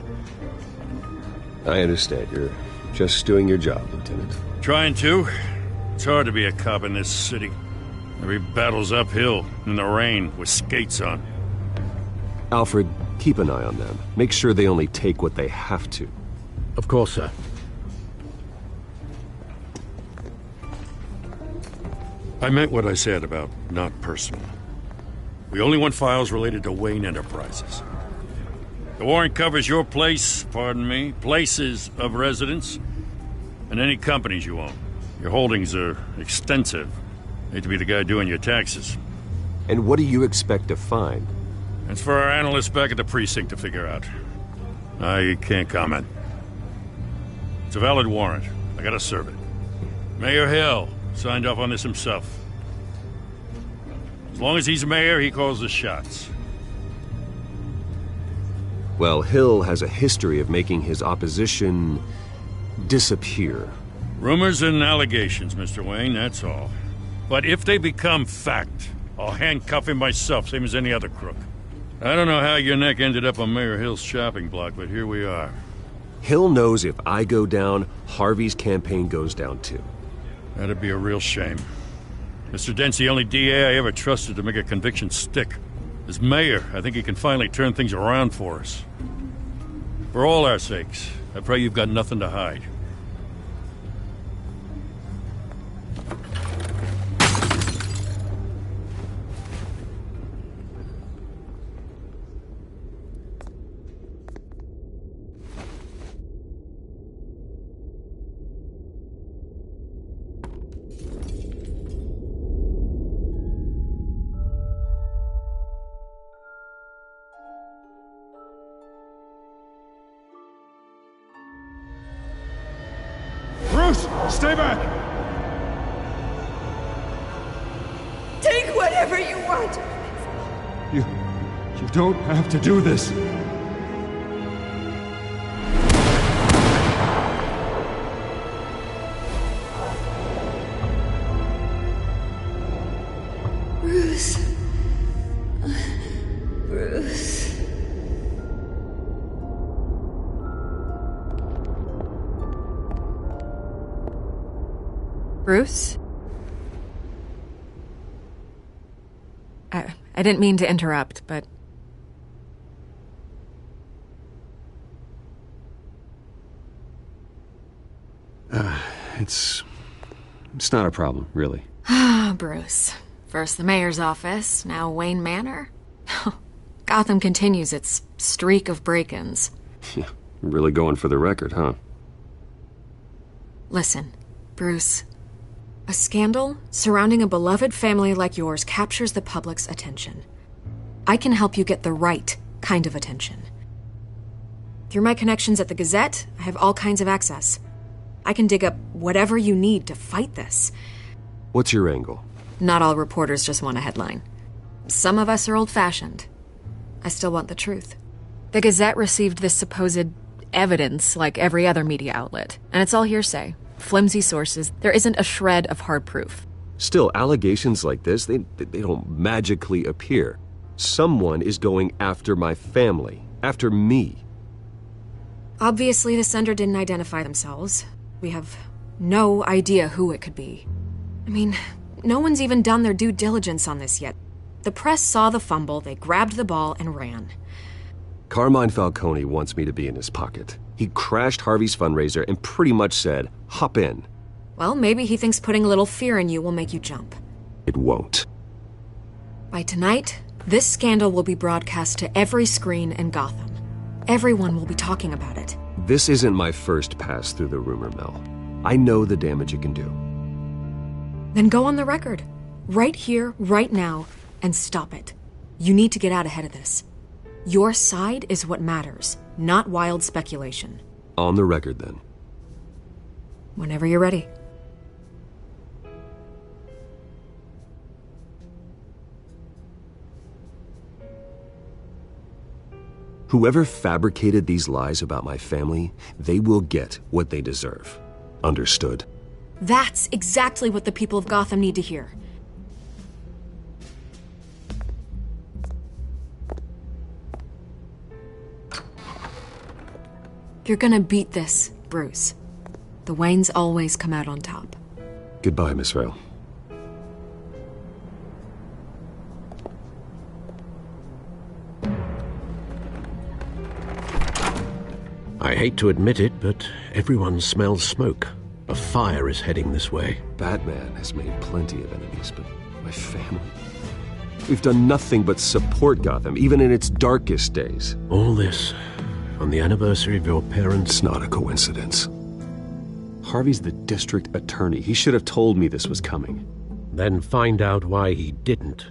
S10: I understand. You're just doing your job, Lieutenant.
S5: Trying to. It's hard to be a cop in this city. Every battle's uphill, in the rain, with skates on.
S10: Alfred, keep an eye on them. Make sure they only take what they have to.
S6: Of course, sir.
S5: I meant what I said about not personal. We only want files related to Wayne Enterprises. The warrant covers your place, places of residence, and any companies you own. Your holdings are extensive. Hate to be the guy doing your taxes.
S10: And what do you expect to find?
S5: That's for our analysts back at the precinct to figure out. I can't comment. It's a valid warrant. I gotta serve it. Mayor Hill signed off on this himself. As long as he's mayor, he calls the shots.
S10: Well, Hill has a history of making his opposition disappear.
S5: Rumors and allegations, Mr. Wayne, that's all. But if they become fact, I'll handcuff him myself, same as any other crook. I don't know how your neck ended up on Mayor Hill's shopping block, but here we are.
S10: Hill knows if I go down, Harvey's campaign goes down too.
S5: That'd be a real shame. Mr. Dent's the only DA I ever trusted to make a conviction stick. As mayor, I think he can finally turn things around for us. For all our sakes, I pray you've got nothing to hide.
S1: Bruce, stay back!
S12: Take whatever you want.
S1: You don't have to do this.
S12: Bruce. Bruce.
S13: Bruce? I didn't mean to interrupt, but...
S20: It's
S10: It's not a problem, really.
S13: Ah, Bruce. First the mayor's office, now Wayne Manor. Gotham continues its streak of break-ins.
S10: Yeah, really going for the record, huh?
S13: Listen, Bruce. A scandal surrounding a beloved family like yours captures the public's attention. I can help you get the right kind of attention. Through my connections at the Gazette, I have all kinds of access. I can dig up whatever you need to fight this.
S10: What's your angle?
S13: Not all reporters just want a headline. Some of us are old-fashioned. I still want the truth. The Gazette received this supposed evidence like every other media outlet, and it's all hearsay. Flimsy sources. There isn't a shred of hard proof.
S10: Still, allegations like this, they don't magically appear. Someone is going after my family, after me.
S13: Obviously, the sender didn't identify themselves. We have no idea who it could be. I mean, no one's even done their due diligence on this yet. The press saw the fumble, they grabbed the ball and ran.
S10: Carmine Falcone wants me to be in his pocket. He crashed Harvey's fundraiser and pretty much said, hop in.
S13: Well, maybe he thinks putting a little fear in you will make you jump.
S10: It won't.
S13: By tonight, this scandal will be broadcast to every screen in Gotham. Everyone will be talking about it.
S10: This isn't my first pass through the rumor mill. I know the damage it can do.
S13: Then go on the record. Right here, right now, and stop it. You need to get out ahead of this. Your side is what matters, not wild speculation.
S10: On the record, then.
S13: Whenever you're ready.
S10: Whoever fabricated these lies about my family, they will get what they deserve. Understood?
S13: That's exactly what the people of Gotham need to hear. You're gonna beat this, Bruce. The Waynes always come out on top.
S10: Goodbye, Miss Vale.
S6: I hate to admit it, but everyone smells smoke. A fire is heading this way.
S10: Batman has made plenty of enemies, but my family... We've done nothing but support Gotham, even in its darkest days.
S6: All this on the anniversary of your parents'...
S10: It's not a coincidence. Harvey's the district attorney. He should have told me this was coming.
S6: Then find out why he didn't.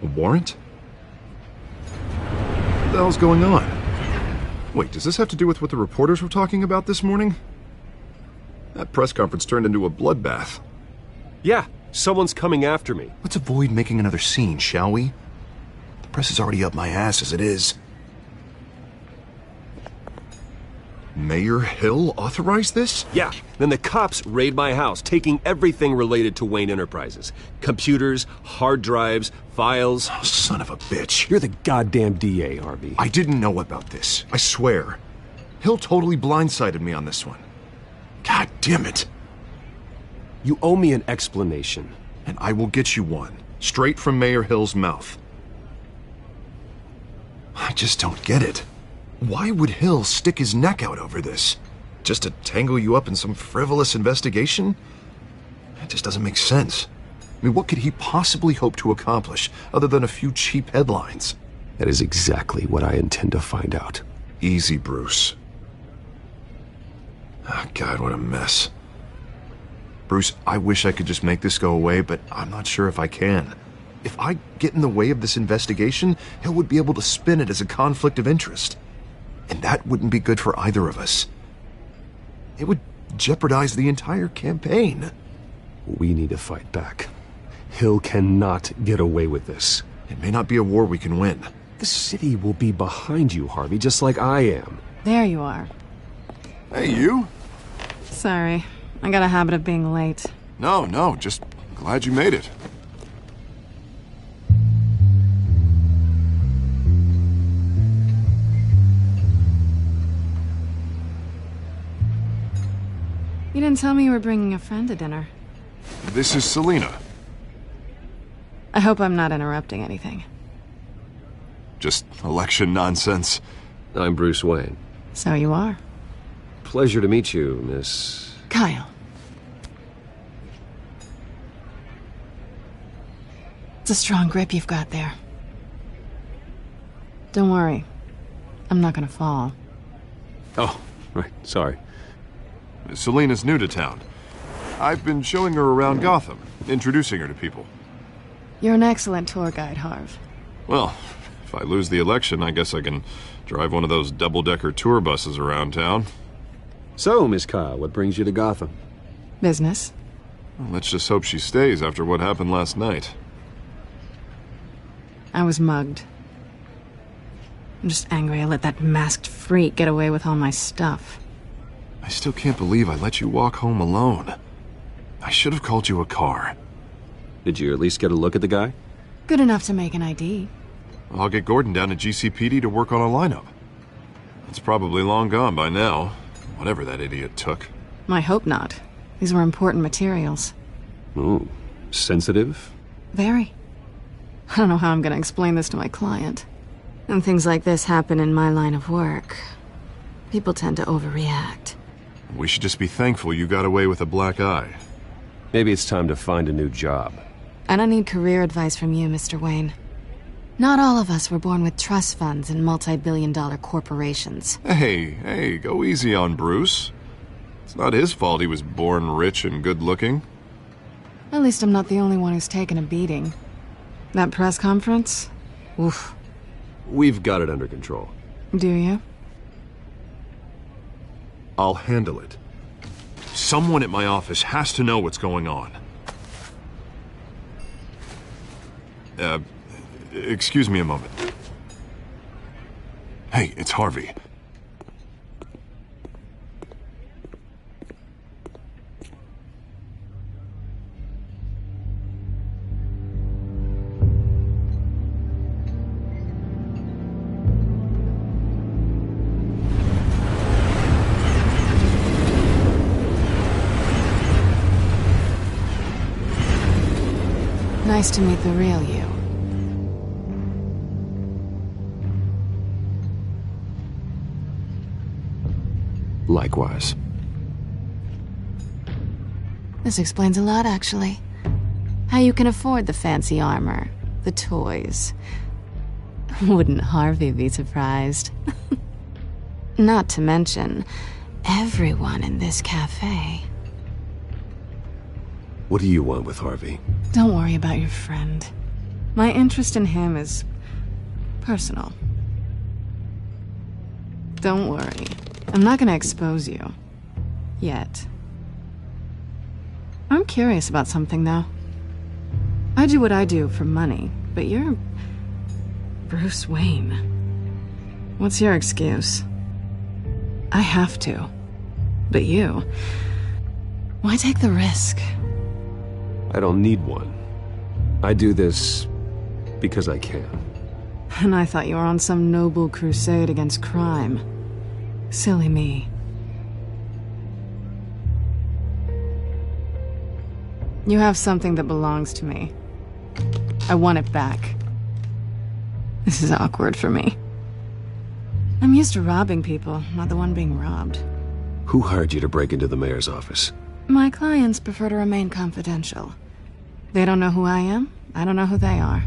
S9: A warrant? What the hell's going on? Wait, does this have to do with what the reporters were talking about this morning? That press conference turned into a bloodbath.
S10: Yeah, someone's coming after me.
S9: Let's avoid making another scene, shall we? The press is already up my ass as it is. Mayor Hill authorized this?
S10: Yeah, then the cops raid my house, taking everything related to Wayne Enterprises. Computers, hard drives, files.
S9: Oh, son of a bitch.
S10: You're the goddamn DA, Harvey.
S9: I didn't know about this. I swear. Hill totally blindsided me on this one. God damn it.
S10: You owe me an explanation.
S9: and I will get you one, straight from Mayor Hill's mouth. I just don't get it. Why would Hill stick his neck out over this? Just to tangle you up in some frivolous investigation? It just doesn't make sense. I mean, what could he possibly hope to accomplish other than a few cheap headlines?
S10: That is exactly what I intend to find out.
S9: Easy, Bruce. Oh, God, what a mess. Bruce, I wish I could just make this go away, but I'm not sure if I can. If I get in the way of this investigation, Hill would be able to spin it as a conflict of interest. And that wouldn't be good for either of us. It would jeopardize the entire campaign.
S10: We need to fight back. Hill cannot get away with this.
S9: It may not be a war we can win.
S10: The city will be behind you, Harvey, just like I am.
S8: There you are.
S9: Hey, you?
S8: Sorry. I got a habit of being late.
S9: No, just glad you made it.
S8: You didn't tell me you were bringing a friend to dinner.
S9: This is Selina.
S8: I hope I'm not interrupting anything.
S9: Just election nonsense.
S10: I'm Bruce Wayne.
S8: So you are.
S10: Pleasure to meet you, Miss...
S8: Kyle. It's a strong grip you've got there. Don't worry. I'm not gonna fall.
S10: Oh, right, sorry.
S9: Selina's new to town. I've been showing her around Gotham, introducing her to people.
S8: You're an excellent tour guide, Harv.
S9: Well, if I lose the election, I guess I can drive one of those double-decker tour buses around town.
S10: So, Miss Kyle, what brings you to Gotham?
S8: Business.
S9: Well, let's just hope she stays after what happened last night.
S8: I was mugged. I'm just angry I let that masked freak get away with all my stuff.
S9: I still can't believe I let you walk home alone. I should have called you a car.
S10: Did you at least get a look at the guy?
S8: Good enough to make an ID.
S9: I'll get Gordon down to GCPD to work on a lineup. It's probably long gone by now, whatever that idiot took.
S8: I hope not. These were important materials.
S10: Ooh, sensitive?
S8: Very. I don't know how I'm gonna explain this to my client. And things like this happen in my line of work. People tend to overreact.
S9: We should just be thankful you got away with a black eye.
S10: Maybe it's time to find a new job.
S8: I don't need career advice from you, Mr. Wayne. Not all of us were born with trust funds and multi-billion-dollar corporations.
S9: Hey, go easy on Bruce. It's not his fault he was born rich and good-looking.
S8: At least I'm not the only one who's taken a beating. That press conference? Oof.
S10: We've got it under control.
S8: Do you?
S9: I'll handle it. Someone at my office has to know what's going on. Excuse me a moment. Hey, it's Harvey.
S8: Nice to meet the real you.
S10: Likewise.
S8: This explains a lot, actually. How you can afford the fancy armor, the toys. Wouldn't Harvey be surprised? Not to mention, everyone in this cafe.
S10: What do you want with Harvey?
S8: Don't worry about your friend. My interest in him is personal. Don't worry. I'm not gonna expose you. Yet. I'm curious about something, though. I do what I do for money, but you're Bruce Wayne. What's your excuse? I have to. But you... why take the risk?
S10: I don't need one. I do this because I can.
S8: And I thought you were on some noble crusade against crime. Silly me. You have something that belongs to me. I want it back. This is awkward for me. I'm used to robbing people, not the one being robbed.
S6: Who hired you to break into the mayor's office?
S8: My clients prefer to remain confidential. They don't know who I am. I don't know who they are.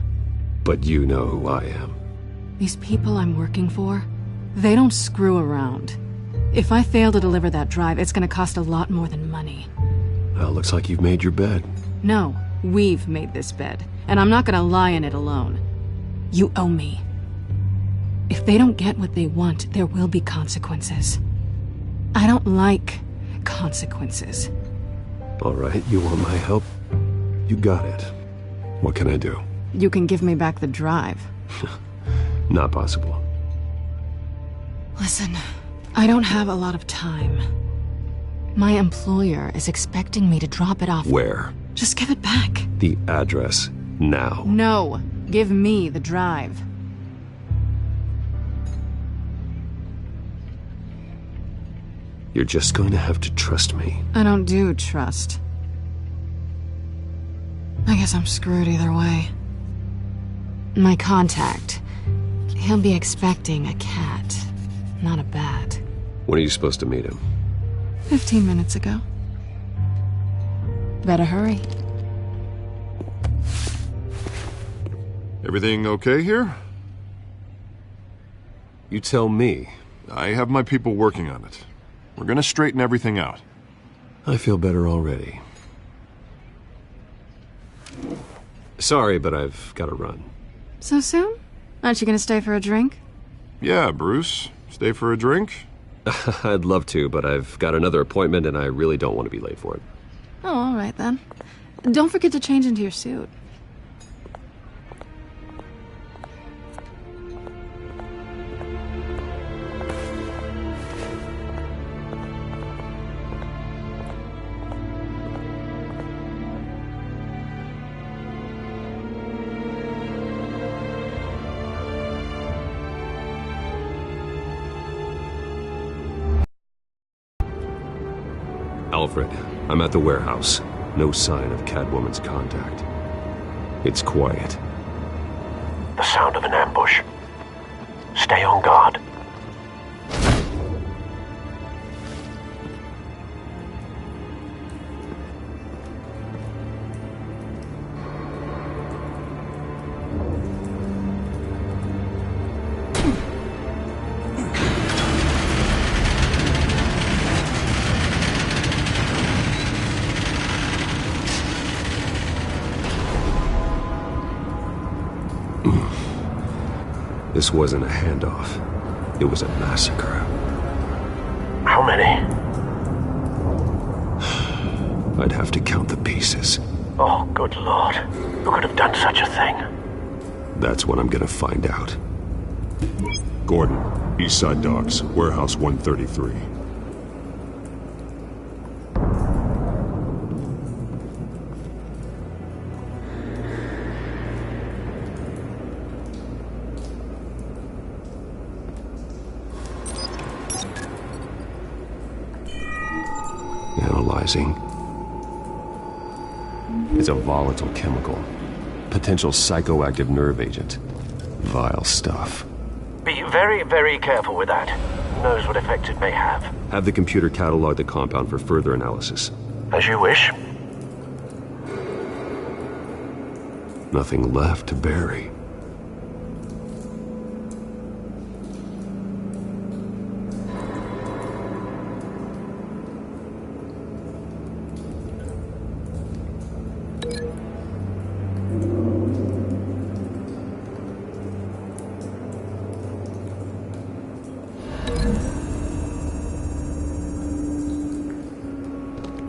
S6: But you know who I am.
S8: These people I'm working for, they don't screw around. If I fail to deliver that drive, it's gonna cost a lot more than money.
S6: Well, looks like you've made your bed.
S8: No, we've made this bed, and I'm not gonna lie in it alone. You owe me. If they don't get what they want, there will be consequences. I don't like consequences.
S6: All right, you want my help? You got it. What can I do?
S8: You can give me back the drive.
S6: Not possible.
S8: Listen, I don't have a lot of time. My employer is expecting me to drop it off.
S6: Where?
S8: Just give it back.
S6: The address, now.
S8: No, give me the drive.
S6: You're just going to have to trust me.
S8: I don't do trust. I guess I'm screwed either way. My contact, he'll be expecting a cat, not a bat.
S6: When are you supposed to meet him?
S8: 15 minutes ago. Better hurry.
S9: Everything okay here?
S6: You tell me.
S9: I have my people working on it. We're gonna straighten everything out.
S6: I feel better already. Sorry, but I've got to run.
S8: So soon? Aren't you gonna stay for a drink?
S9: Yeah, Bruce. Stay for a drink?
S6: I'd love to, but I've got another appointment and I really don't want to be late for it.
S8: Oh, all right then. Don't forget to change into your suit.
S6: Alfred, I'm at the warehouse. No sign of Catwoman's contact. It's quiet.
S21: The sound of an ambush. Stay on guard.
S6: This wasn't a handoff. It was a massacre.
S21: How many?
S6: I'd have to count the pieces.
S21: Oh, good Lord. Who could have done such a thing?
S6: That's what I'm gonna find out.
S4: Gordon, Eastside Docks, Warehouse 133.
S6: Analyzing. It's a volatile chemical. Potential psychoactive nerve agent. Vile stuff.
S21: Be very, very careful with that. Who knows what effect it may have.
S6: Have the computer catalog the compound for further analysis.
S21: As you wish.
S6: Nothing left to bury.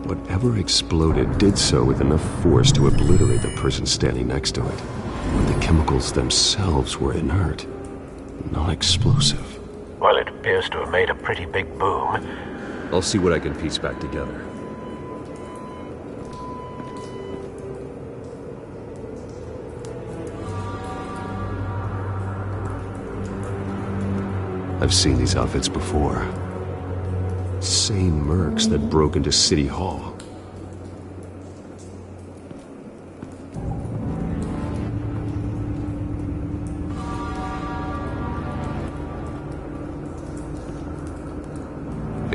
S6: Whatever exploded did so with enough force to obliterate the person standing next to it. But the chemicals themselves were inert, not explosive.
S21: Well, it appears to have made a pretty big boom.
S6: I'll see what I can piece back together. I've seen these outfits before. Same mercs that broke into City Hall.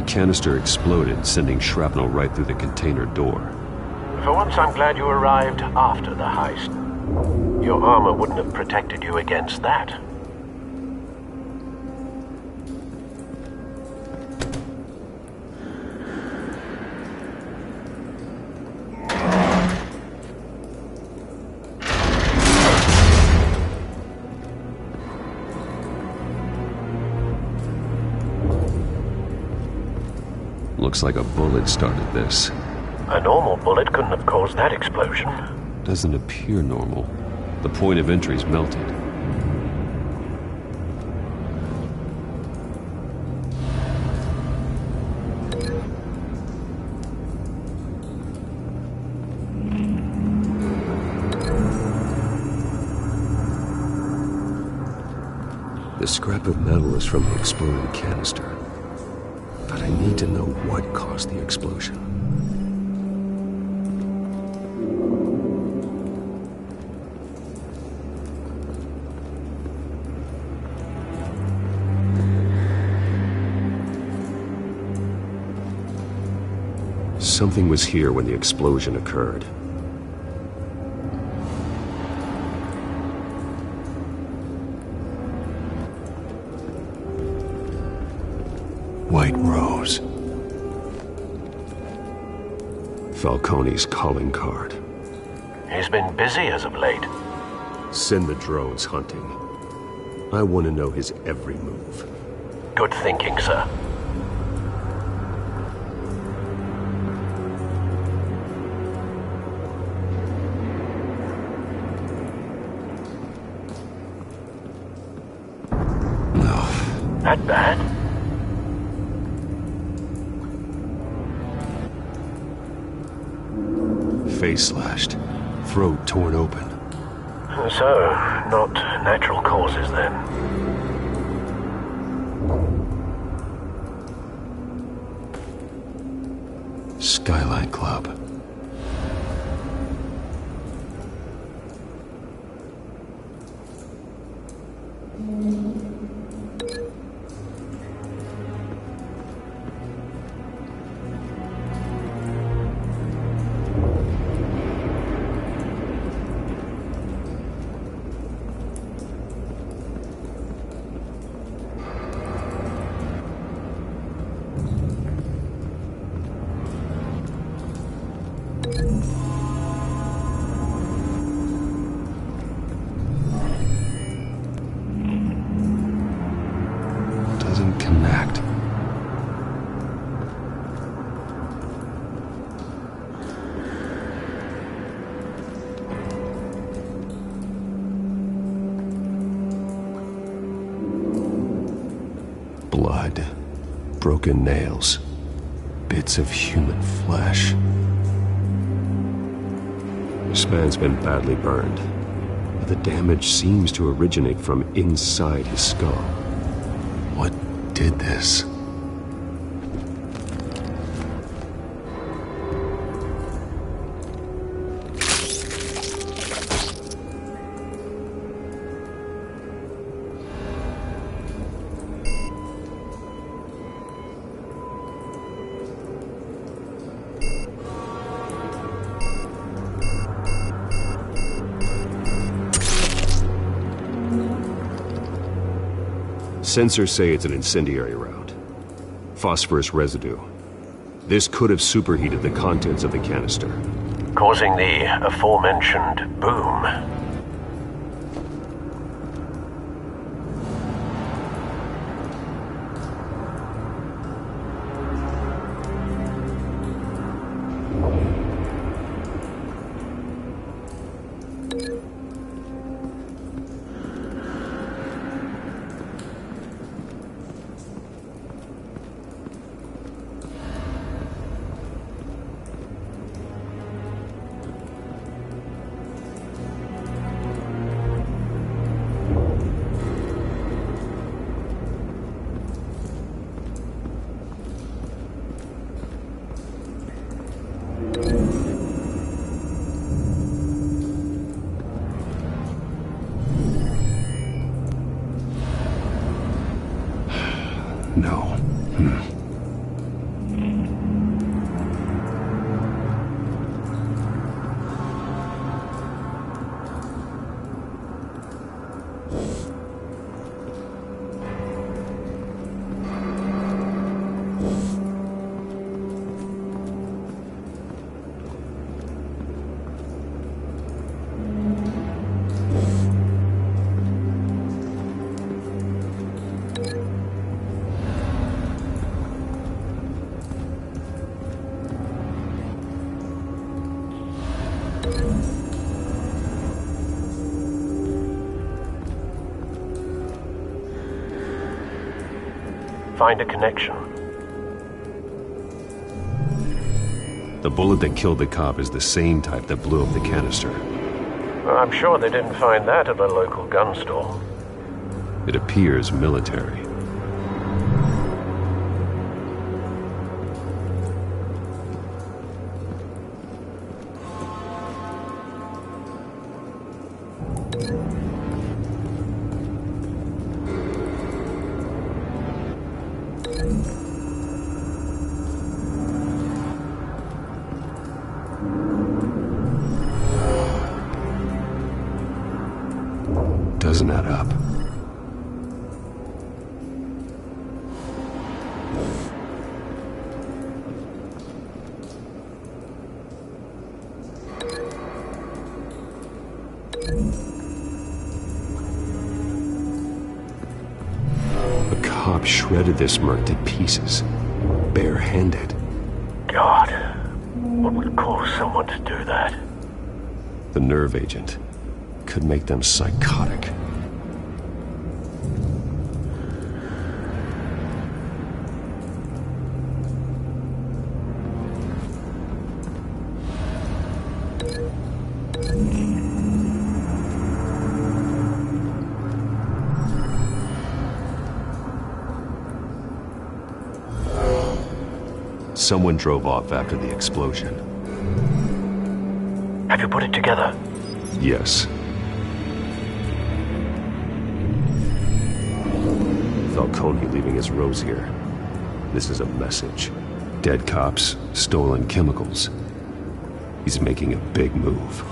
S10: canister exploded, sending shrapnel right through the container door.
S21: For once, I'm glad you arrived after the heist. Your armor wouldn't have protected you against that.
S10: Looks like a bullet started this.
S21: A normal bullet couldn't have caused that explosion.
S10: Doesn't appear normal. The point of entry's melted. The scrap of metal is from the exploding canister. But I need to know what caused the explosion. Something was here when the explosion occurred. White Rose. Falcone's calling card.
S21: He's been busy as of late.
S10: Send the drones hunting. I want to know his every move.
S21: Good thinking, sir.
S10: No.
S21: That bad?
S10: Face slashed, throat torn open.
S21: So, not natural causes then.
S10: Skyline Club. Doesn't connect. Blood, broken nails, bits of human flesh. This man's been badly burned, but the damage seems to originate from inside his skull. What did this? Sensors say it's an incendiary round. Phosphorus residue. This could have superheated the contents of the canister,
S21: Causing the aforementioned boom. Find a connection.
S10: The bullet that killed the cop is the same type that blew up the canister.
S21: Well, I'm sure they didn't find that at a local gun store.
S10: It appears military. Doesn't add up. A cop shredded this merc to pieces, barehanded.
S21: God, what would cause someone to do that?
S10: The nerve agent could make them psychotic. Someone drove off after the explosion.
S21: Have you put it together?
S10: Yes. Falcone leaving his rose here. This is a message. Dead cops, stolen chemicals. He's making a big move.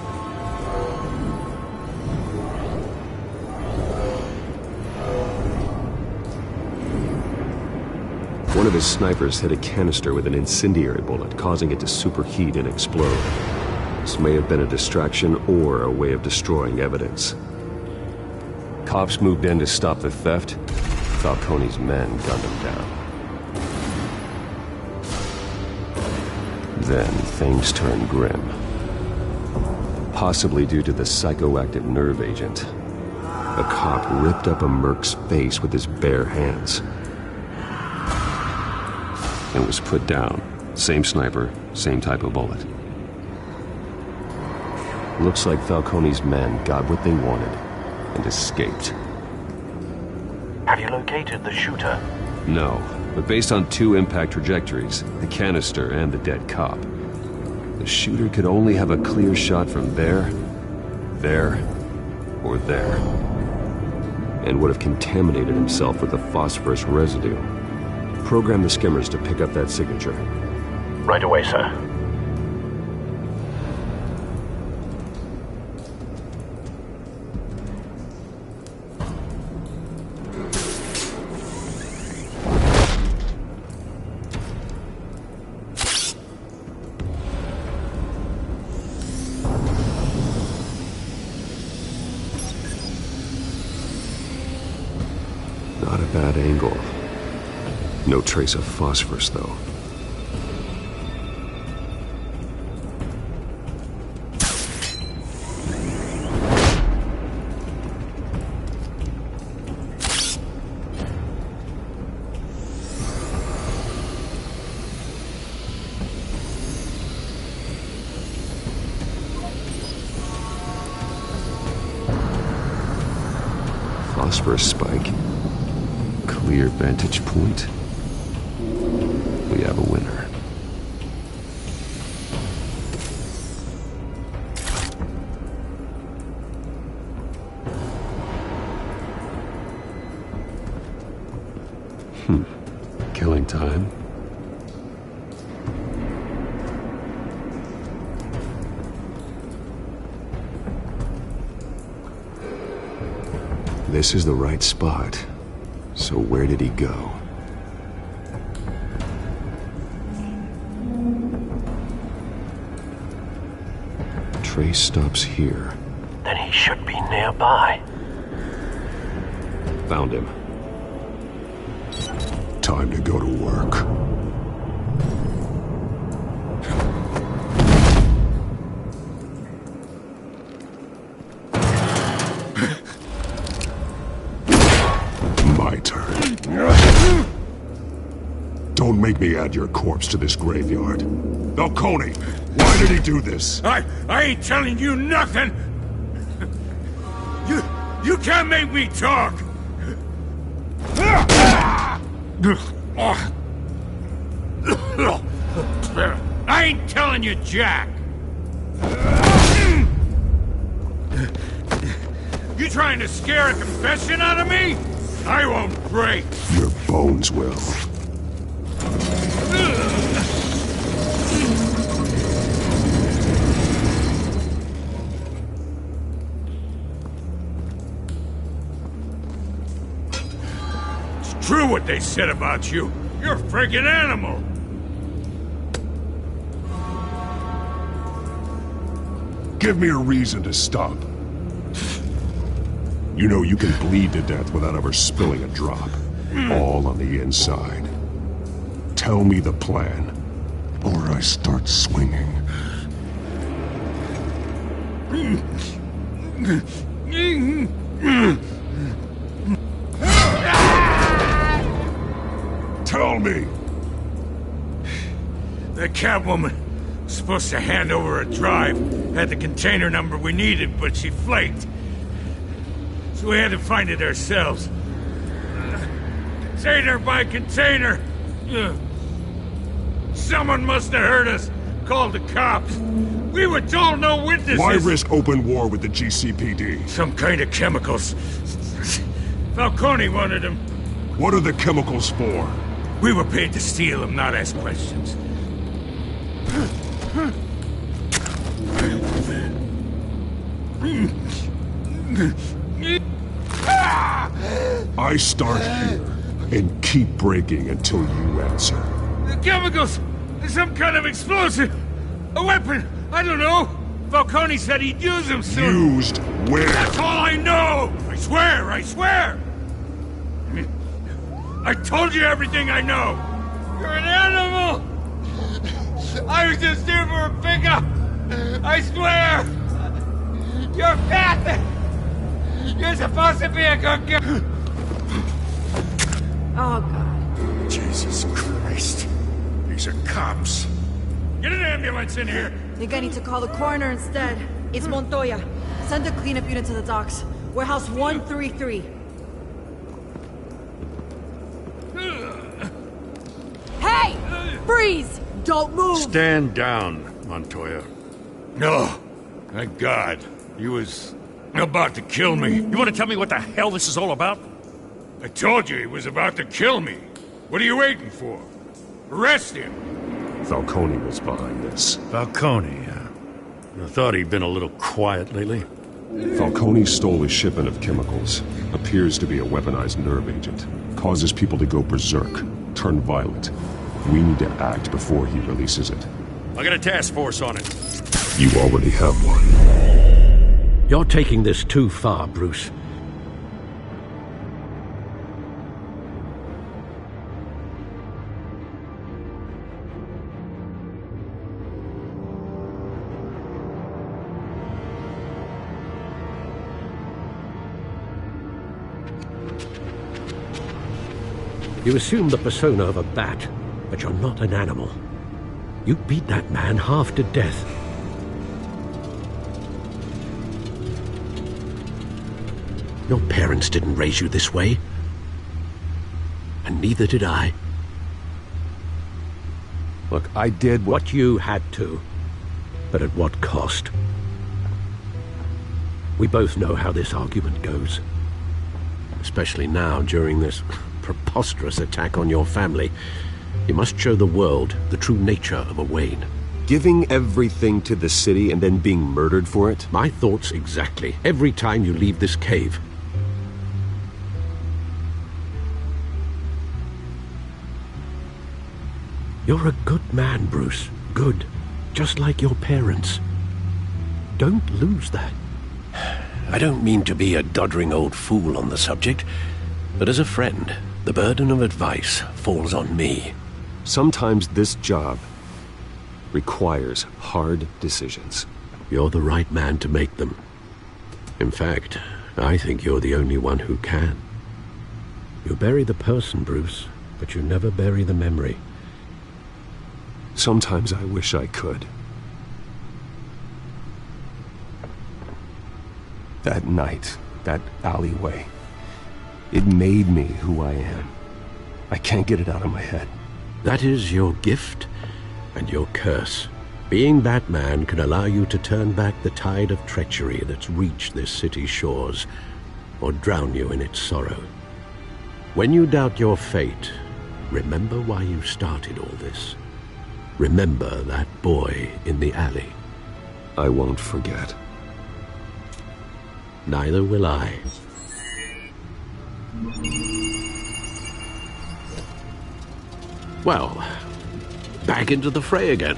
S10: One of his snipers hit a canister with an incendiary bullet, causing it to superheat and explode. This may have been a distraction or a way of destroying evidence. Cops moved in to stop the theft. Falcone's men gunned him down. Then things turned grim. Possibly due to the psychoactive nerve agent. A cop ripped up a merc's face with his bare hands. And was put down. Same sniper, same type of bullet. Looks like Falcone's men got what they wanted and escaped.
S21: Have you located the shooter?
S10: No, but based on two impact trajectories, the canister and the dead cop, the shooter could only have a clear shot from there, or there, and would have contaminated himself with the phosphorus residue. Program the skimmers to pick up that signature.
S21: Right away, sir.
S10: Not a bad angle. No trace of phosphorus, though. Phosphorus spike. Clear vantage point. We have a winner. Killing time. This is the right spot. So where did he go? Trace stops here.
S21: Then he should be nearby.
S10: Found him.
S4: Time to go to work. My turn. made me add your corpse to this graveyard? Falcone, why did he do this?
S3: I ain't telling you nothing! You can't make me talk! I ain't telling you jack! You trying to scare a confession out of me? I won't break!
S4: Your bones will.
S3: It's true what they said about you. You're a friggin' animal!
S4: Give me a reason to stop. You know you can bleed to death without ever spilling a drop. All on the inside. Tell me the plan, or I start swinging. Tell me!
S3: The Catwoman was supposed to hand over a drive, had the container number we needed, but she flaked. So we had to find it ourselves. Container by container. Someone must have heard us. Called the cops. We were told no witnesses.
S4: Why risk open war with the GCPD?
S3: Some kind of chemicals. Falcone wanted them.
S4: What are the chemicals for?
S3: We were paid to steal them, not ask questions.
S4: I start here and keep breaking until you answer.
S3: The chemicals! Some kind of explosive! A weapon! I don't know! Falcone said he'd use them soon!
S4: Used where?
S3: That's all I know! I swear! I swear! I told you everything I know! You're an animal! I was just here for a pickup! I swear! You're fat! You're supposed to be a good girl!
S18: Oh, God.
S3: Jesus Christ. These are cops. Get an ambulance in here!
S18: Think I need to call the coroner instead. It's Montoya. Send a cleanup unit to the docks. Warehouse 133. Hey! Freeze! Don't move!
S5: Stand down, Montoya.
S3: No. Thank God. He was about to kill me.
S11: You want to tell me what the hell this is all about?
S3: I told you he was about to kill me. What are you waiting for? Arrest him!
S4: Falcone was behind this.
S5: Falcone, I thought he'd been a little quiet lately.
S4: Falcone stole a shipment of chemicals. Appears to be a weaponized nerve agent. Causes people to go berserk, turn violent. We need to act before he releases it.
S11: I got a task force on it.
S4: You already have one.
S6: You're taking this too far, Bruce. You assume the persona of a bat, but you're not an animal. You beat that man half to death. Your parents didn't raise you this way. And neither did I.
S10: Look, I did
S6: what you had to. But at what cost? We both know how this argument goes. Especially now, during this preposterous attack on your family. You must show the world the true nature of a Wayne.
S10: Giving everything to the city and then being murdered for it?
S6: My thoughts exactly. Every time you leave this cave. You're a good man, Bruce. Good. Just like your parents. Don't lose that. I don't mean to be a doddering old fool on the subject, but as a friend, the burden of advice falls on me.
S10: Sometimes this job requires hard decisions.
S6: You're the right man to make them. In fact, I think you're the only one who can. You bury the person, Bruce, but you never bury the memory.
S4: Sometimes I wish I could. That night, that alleyway, it made me who I am. I can't get it out of my head.
S6: That is your gift and your curse. Being Batman can allow you to turn back the tide of treachery that's reached this city's shores, or drown you in its sorrow. When you doubt your fate, remember why you started all this. Remember that boy in the alley.
S4: I won't forget.
S6: Neither will I. Well, back into the fray again.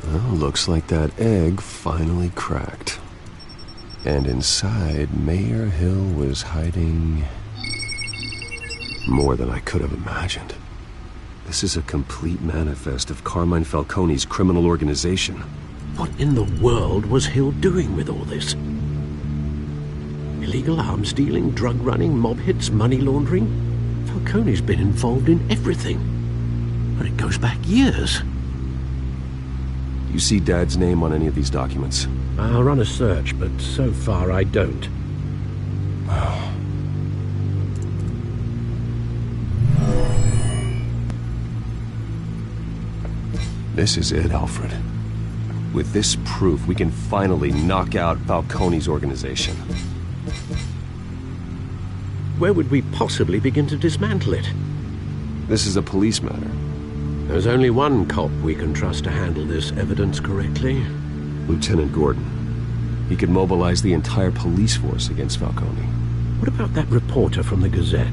S4: Well, looks like that egg finally cracked. And inside, Mayor Hill was hiding more than I could have imagined. This is a complete manifest of Carmine Falcone's criminal organization.
S6: What in the world was Hill doing with all this? Illegal arms dealing, drug running, mob hits, money laundering? Falcone's been involved in everything. And it goes back years.
S4: You see Dad's name on any of these documents?
S6: I'll run a search, but so far I don't.
S4: This is it, Alfred. With this proof, we can finally knock out Falcone's organization.
S6: Where would we possibly begin to dismantle it?
S4: This is a police matter.
S6: There's only one cop we can trust to handle this evidence correctly.
S4: Lieutenant Gordon. He could mobilize the entire police force against Falcone.
S6: What about that reporter from the Gazette?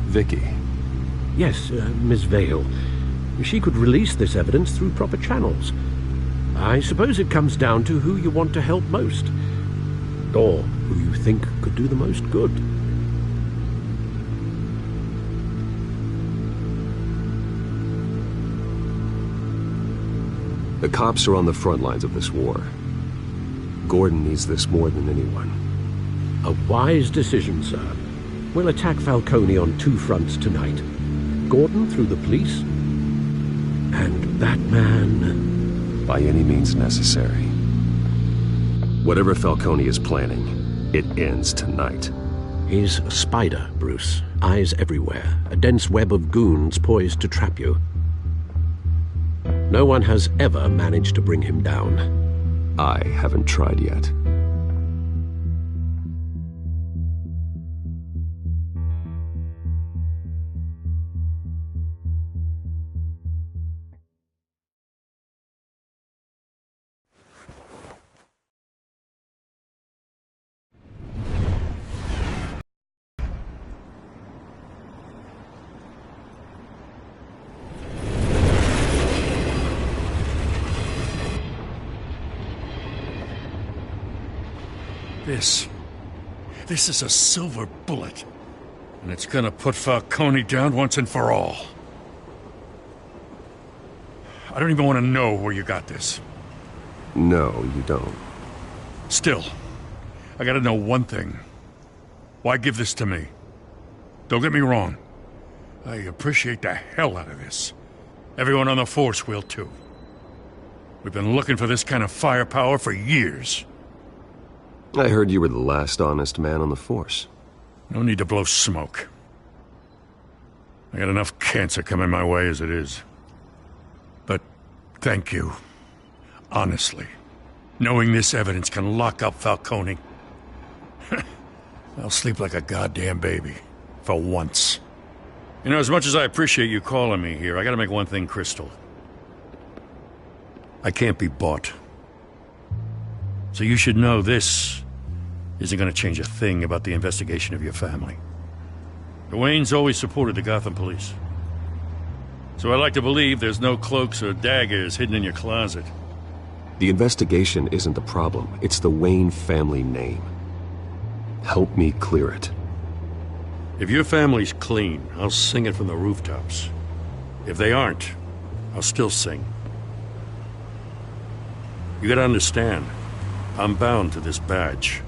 S4: Vicky.
S6: Yes, Miss Vale. She could release this evidence through proper channels. I suppose it comes down to who you want to help most. Or who you think could do the most good.
S4: The cops are on the front lines of this war. Gordon needs this more than anyone.
S6: A wise decision, sir. We'll attack Falcone on two fronts tonight. Gordon through the police, and that man...
S4: by any means necessary. Whatever Falcone is planning, it ends tonight.
S6: He's a spider, Bruce. Eyes everywhere. A dense web of goons poised to trap you. No one has ever managed to bring him down.
S4: I haven't tried yet.
S11: This is a silver bullet. And it's gonna put Falcone down once and for all. I don't even want to know where you got this.
S10: No, you don't.
S11: Still, I gotta know one thing. Why give this to me? Don't get me wrong. I appreciate the hell out of this. Everyone on the force will too. We've been looking for this kind of firepower for years.
S10: I heard you were the last honest man on the force.
S11: No need to blow smoke. I got enough cancer coming my way as it is. But thank you. Honestly. Knowing this evidence can lock up Falcone. I'll sleep like a goddamn baby. For once. You know, as much as I appreciate you calling me here, I gotta make one thing crystal. I can't be bought. So you should know this isn't gonna change a thing about the investigation of your family. The Waynes always supported the Gotham police. So I like to believe there's no cloaks or daggers hidden in your closet.
S10: The investigation isn't the problem. It's the Wayne family name. Help me clear it.
S11: If your family's clean, I'll sing it from the rooftops. If they aren't, I'll still sing. You gotta understand, I'm bound to this badge.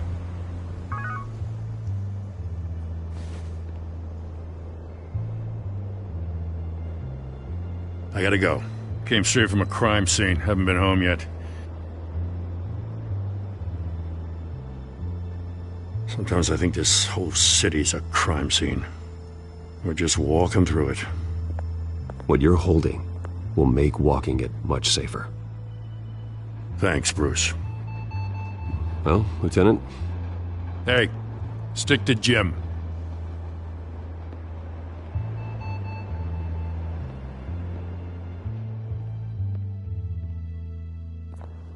S11: I gotta go. Came straight from a crime scene. Haven't been home yet. Sometimes I think this whole city's a crime scene. We're just walking through it.
S10: What you're holding will make walking it much safer.
S11: Thanks, Bruce.
S10: Well, Lieutenant?
S11: Hey, stick to Jim.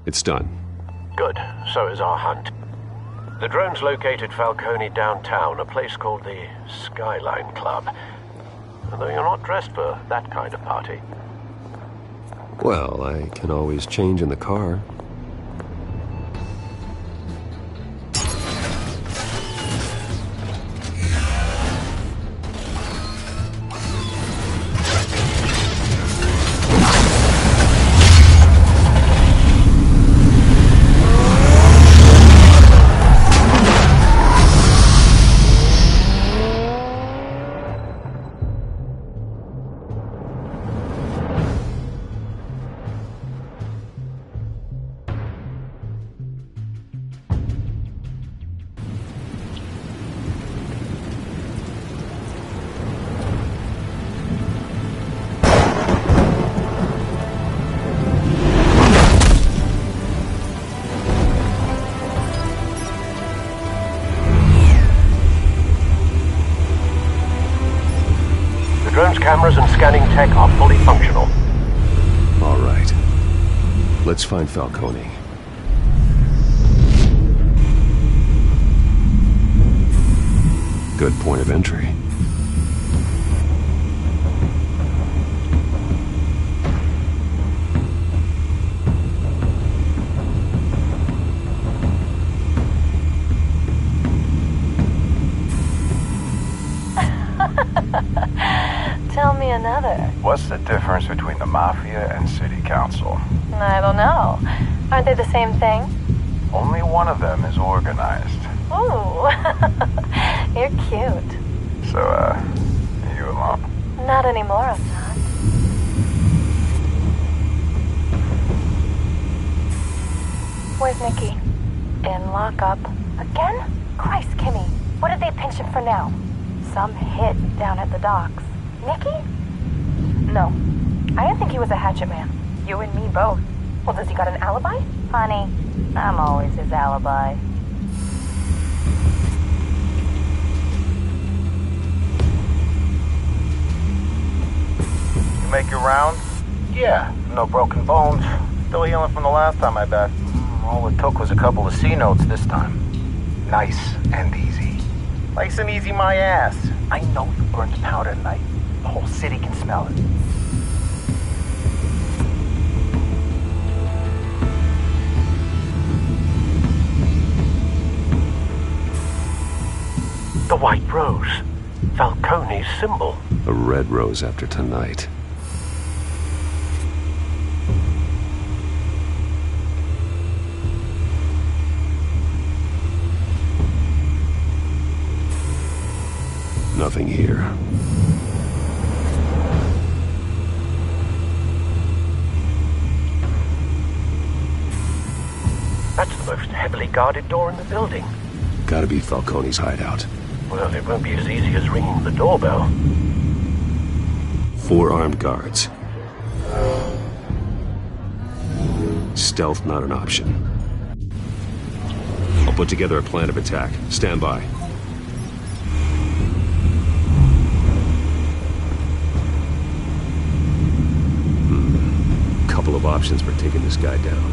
S10: It's done.
S21: Good. So is our hunt. The drones located Falcone downtown, a place called the Skyline Club. Although you're not dressed for that kind of party.
S10: Well, I can always change in the car.
S21: Cameras and scanning tech are fully functional.
S10: All right. Let's find Falcone. Good point of entry.
S15: Tell me another.
S7: What's the difference between the Mafia and City Council?
S15: I don't know. Aren't they the same thing?
S7: Only one of them is organized.
S15: Ooh. You're cute.
S7: So, are you alone?
S15: Not anymore, I'm not. Where's Nikki? In lockup. Again? Christ, Kimmy. What did they pinch him for now? Some hit down at the docks. Nikki? No. I didn't think he was a hatchet man. You and me both. Well, does he got an alibi? Honey, I'm always his alibi.
S7: You make your round? Yeah, no broken bones. Still healing from the last time, I bet. All it took was a couple of C notes this time. Nice and easy. Nice and easy my ass. I know you burned powder tonight. The whole city can smell it.
S21: The white rose. Falcone's symbol.
S10: A red rose after tonight. Nothing here.
S21: That's the most heavily guarded door in the building.
S10: Gotta be Falcone's hideout.
S21: Well, it won't be as easy as ringing the doorbell.
S10: 4 armed guards. Stealth not an option. I'll put together a plan of attack. Stand by. Couple of options for taking this guy down.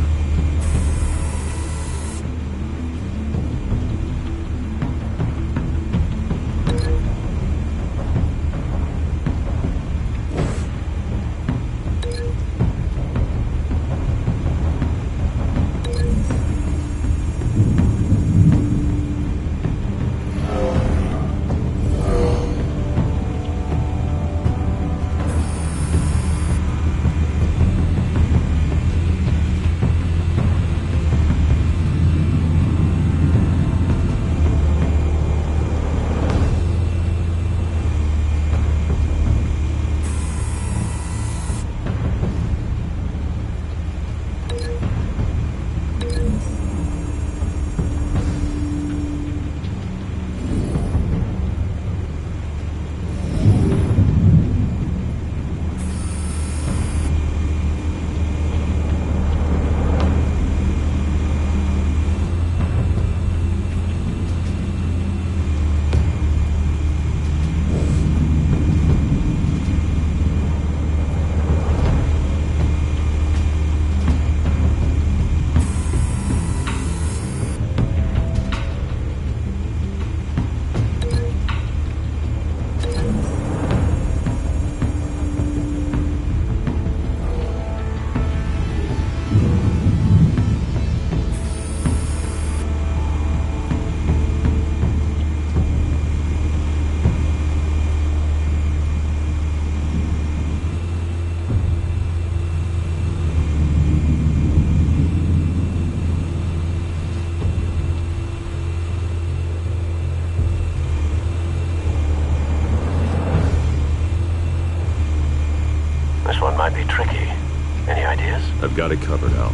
S21: Might be tricky. Any ideas?
S10: I've got it covered, Al.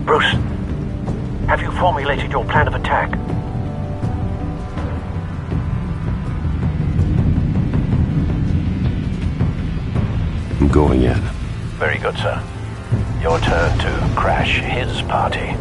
S21: Bruce, have you formulated your plan of attack?
S10: I'm going in.
S21: Very good, sir. Your turn to crash his party.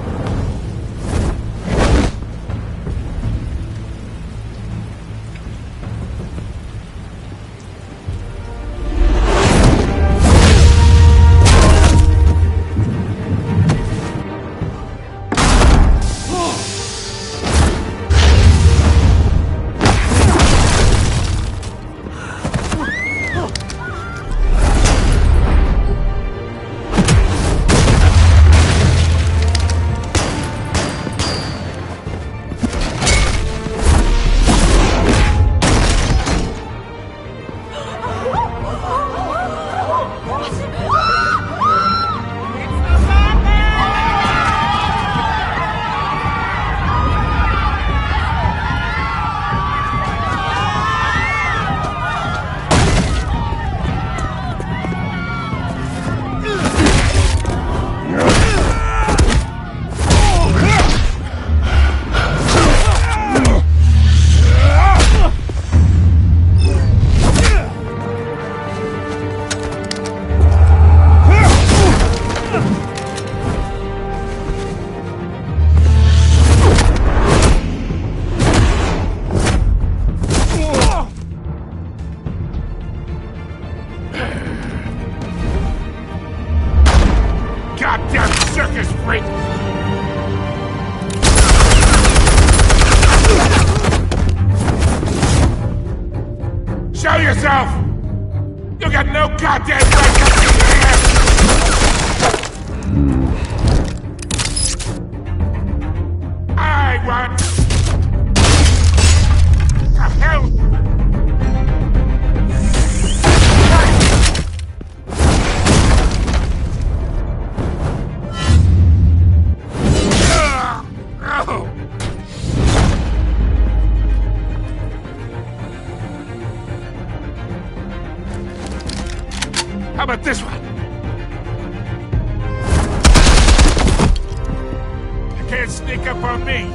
S3: justice freak! Show yourself! You got no goddamn right to be here! I want... The hell? How about this one? You can't sneak up on me.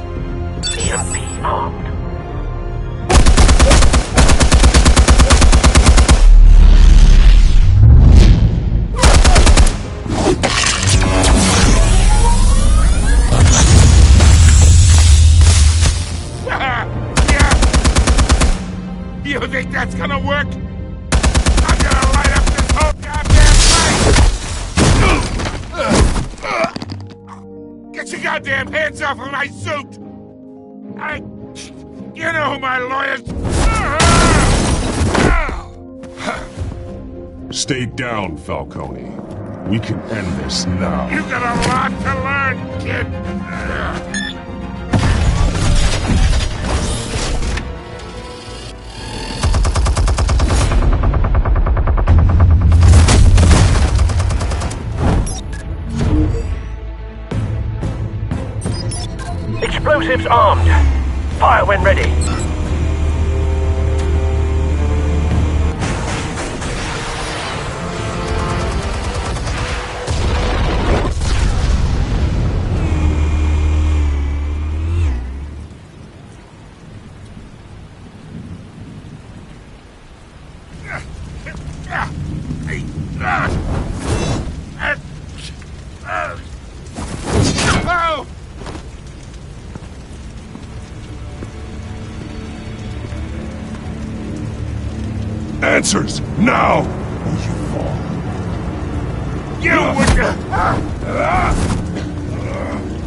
S21: EMP armed.
S3: You think that's gonna work? I'm gonna light up this whole goddamn place! Get your goddamn hands off of my suit! You know who my lawyers...
S4: Stay down, Falcone. We can end this now.
S3: You got a lot to learn, kid!
S21: Explosives armed. Fire when ready.
S3: Oh!
S4: Answers, now! Or you fall.
S3: You would...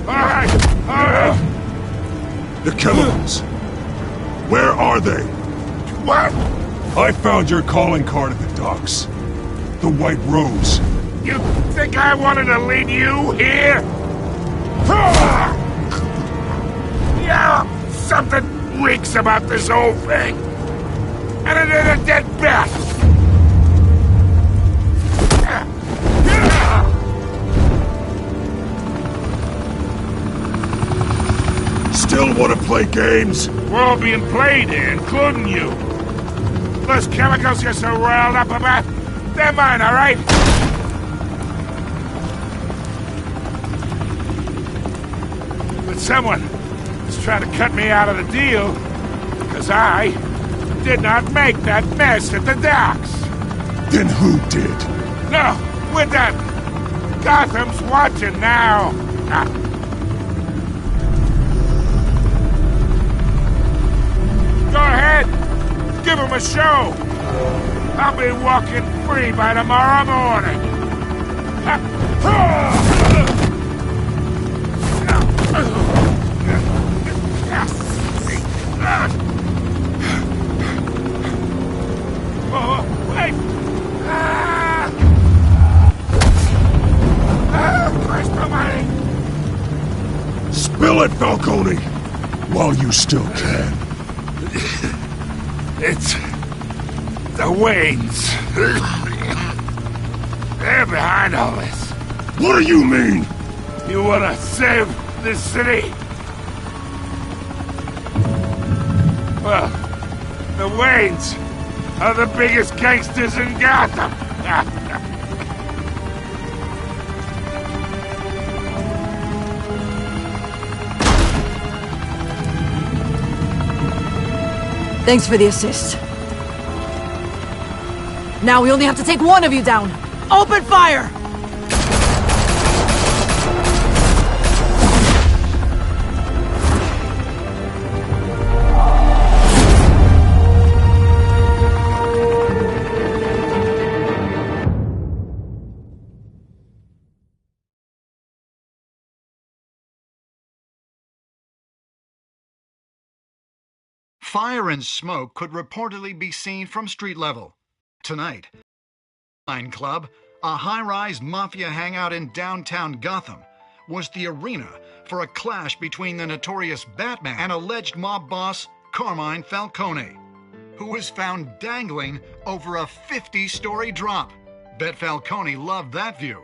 S3: Alright!
S4: The chemicals. Where are they?
S3: What?
S4: I found your calling card at the docks. The White Rose.
S3: You think I wanted to lead you here? Yeah, something reeks about this whole thing. And it is a dead bat!
S4: Still want to play games?
S3: We're all being played here, including you. Those chemicals you're so riled up about, they're mine, all right? But someone is trying to cut me out of the deal, because I did not make that mess at the docks.
S4: Then who did?
S3: No, we're done. Gotham's watching now. Go ahead. Give him a show. I'll be walking free by tomorrow morning. Oh, wait! Where's my money?
S4: Spill it, Falcone! While you still can.
S3: It's... the Waynes. They're behind all this.
S4: What do you mean?
S3: You wanna save this city? Well, the Waynes are the biggest gangsters in Gotham.
S18: Thanks for the assist. Now we only have to take one of you down. Open fire!
S14: Fire and smoke could reportedly be seen from street level. Tonight, Line Club, a high-rise mafia hangout in downtown Gotham, was the arena for a clash between the notorious Batman and alleged mob boss Carmine Falcone, who was found dangling over a 50-story drop. Bet Falcone loved that view.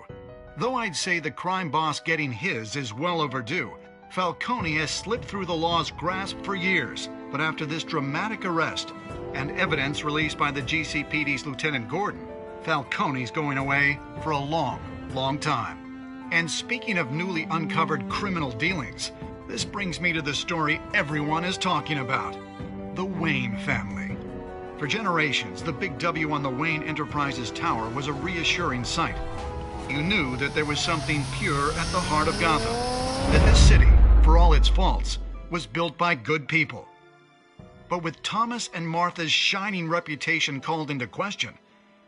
S14: Though I'd say the crime boss getting his is well overdue, Falcone has slipped through the law's grasp for years. But after this dramatic arrest and evidence released by the GCPD's Lieutenant Gordon, Falcone's going away for a long, long time. And speaking of newly uncovered criminal dealings, this brings me to the story everyone is talking about: the Wayne family. For generations, the big W on the Wayne Enterprises Tower was a reassuring sight. You knew that there was something pure at the heart of Gotham, that this city, for all its faults, was built by good people. But with Thomas and Martha's shining reputation called into question,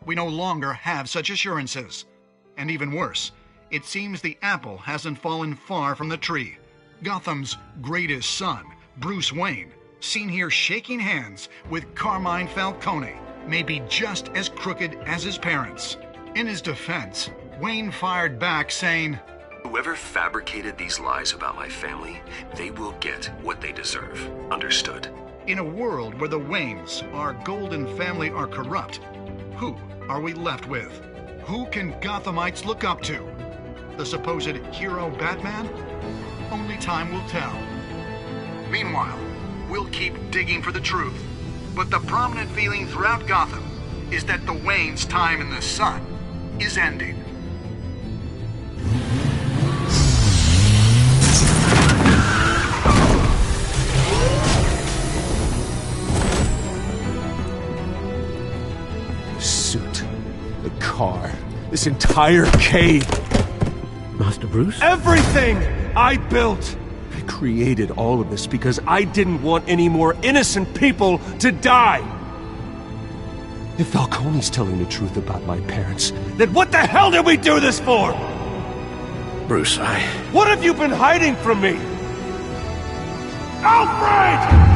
S14: we no longer have such assurances. And even worse, it seems the apple hasn't fallen far from the tree. Gotham's greatest son, Bruce Wayne, seen here shaking hands with Carmine Falcone, may be just as crooked as his parents. In his defense, Wayne fired back saying,
S20: "Whoever fabricated these lies about my family, they will get what they deserve. Understood?"
S14: In a world where the Waynes, our golden family, are corrupt, who are we left with? Who can Gothamites look up to? The supposed hero Batman? Only time will tell. Meanwhile, we'll keep digging for the truth. But the prominent feeling throughout Gotham is that the Waynes' time in the sun is ending.
S20: Suit, the car, this entire cave.
S6: Master Bruce?
S20: Everything I built! I created all of this because I didn't want any more innocent people to die! If Falcone's telling the truth about my parents, then what the hell did we do this for?
S6: Bruce,
S20: What have you been hiding from me? Alfred!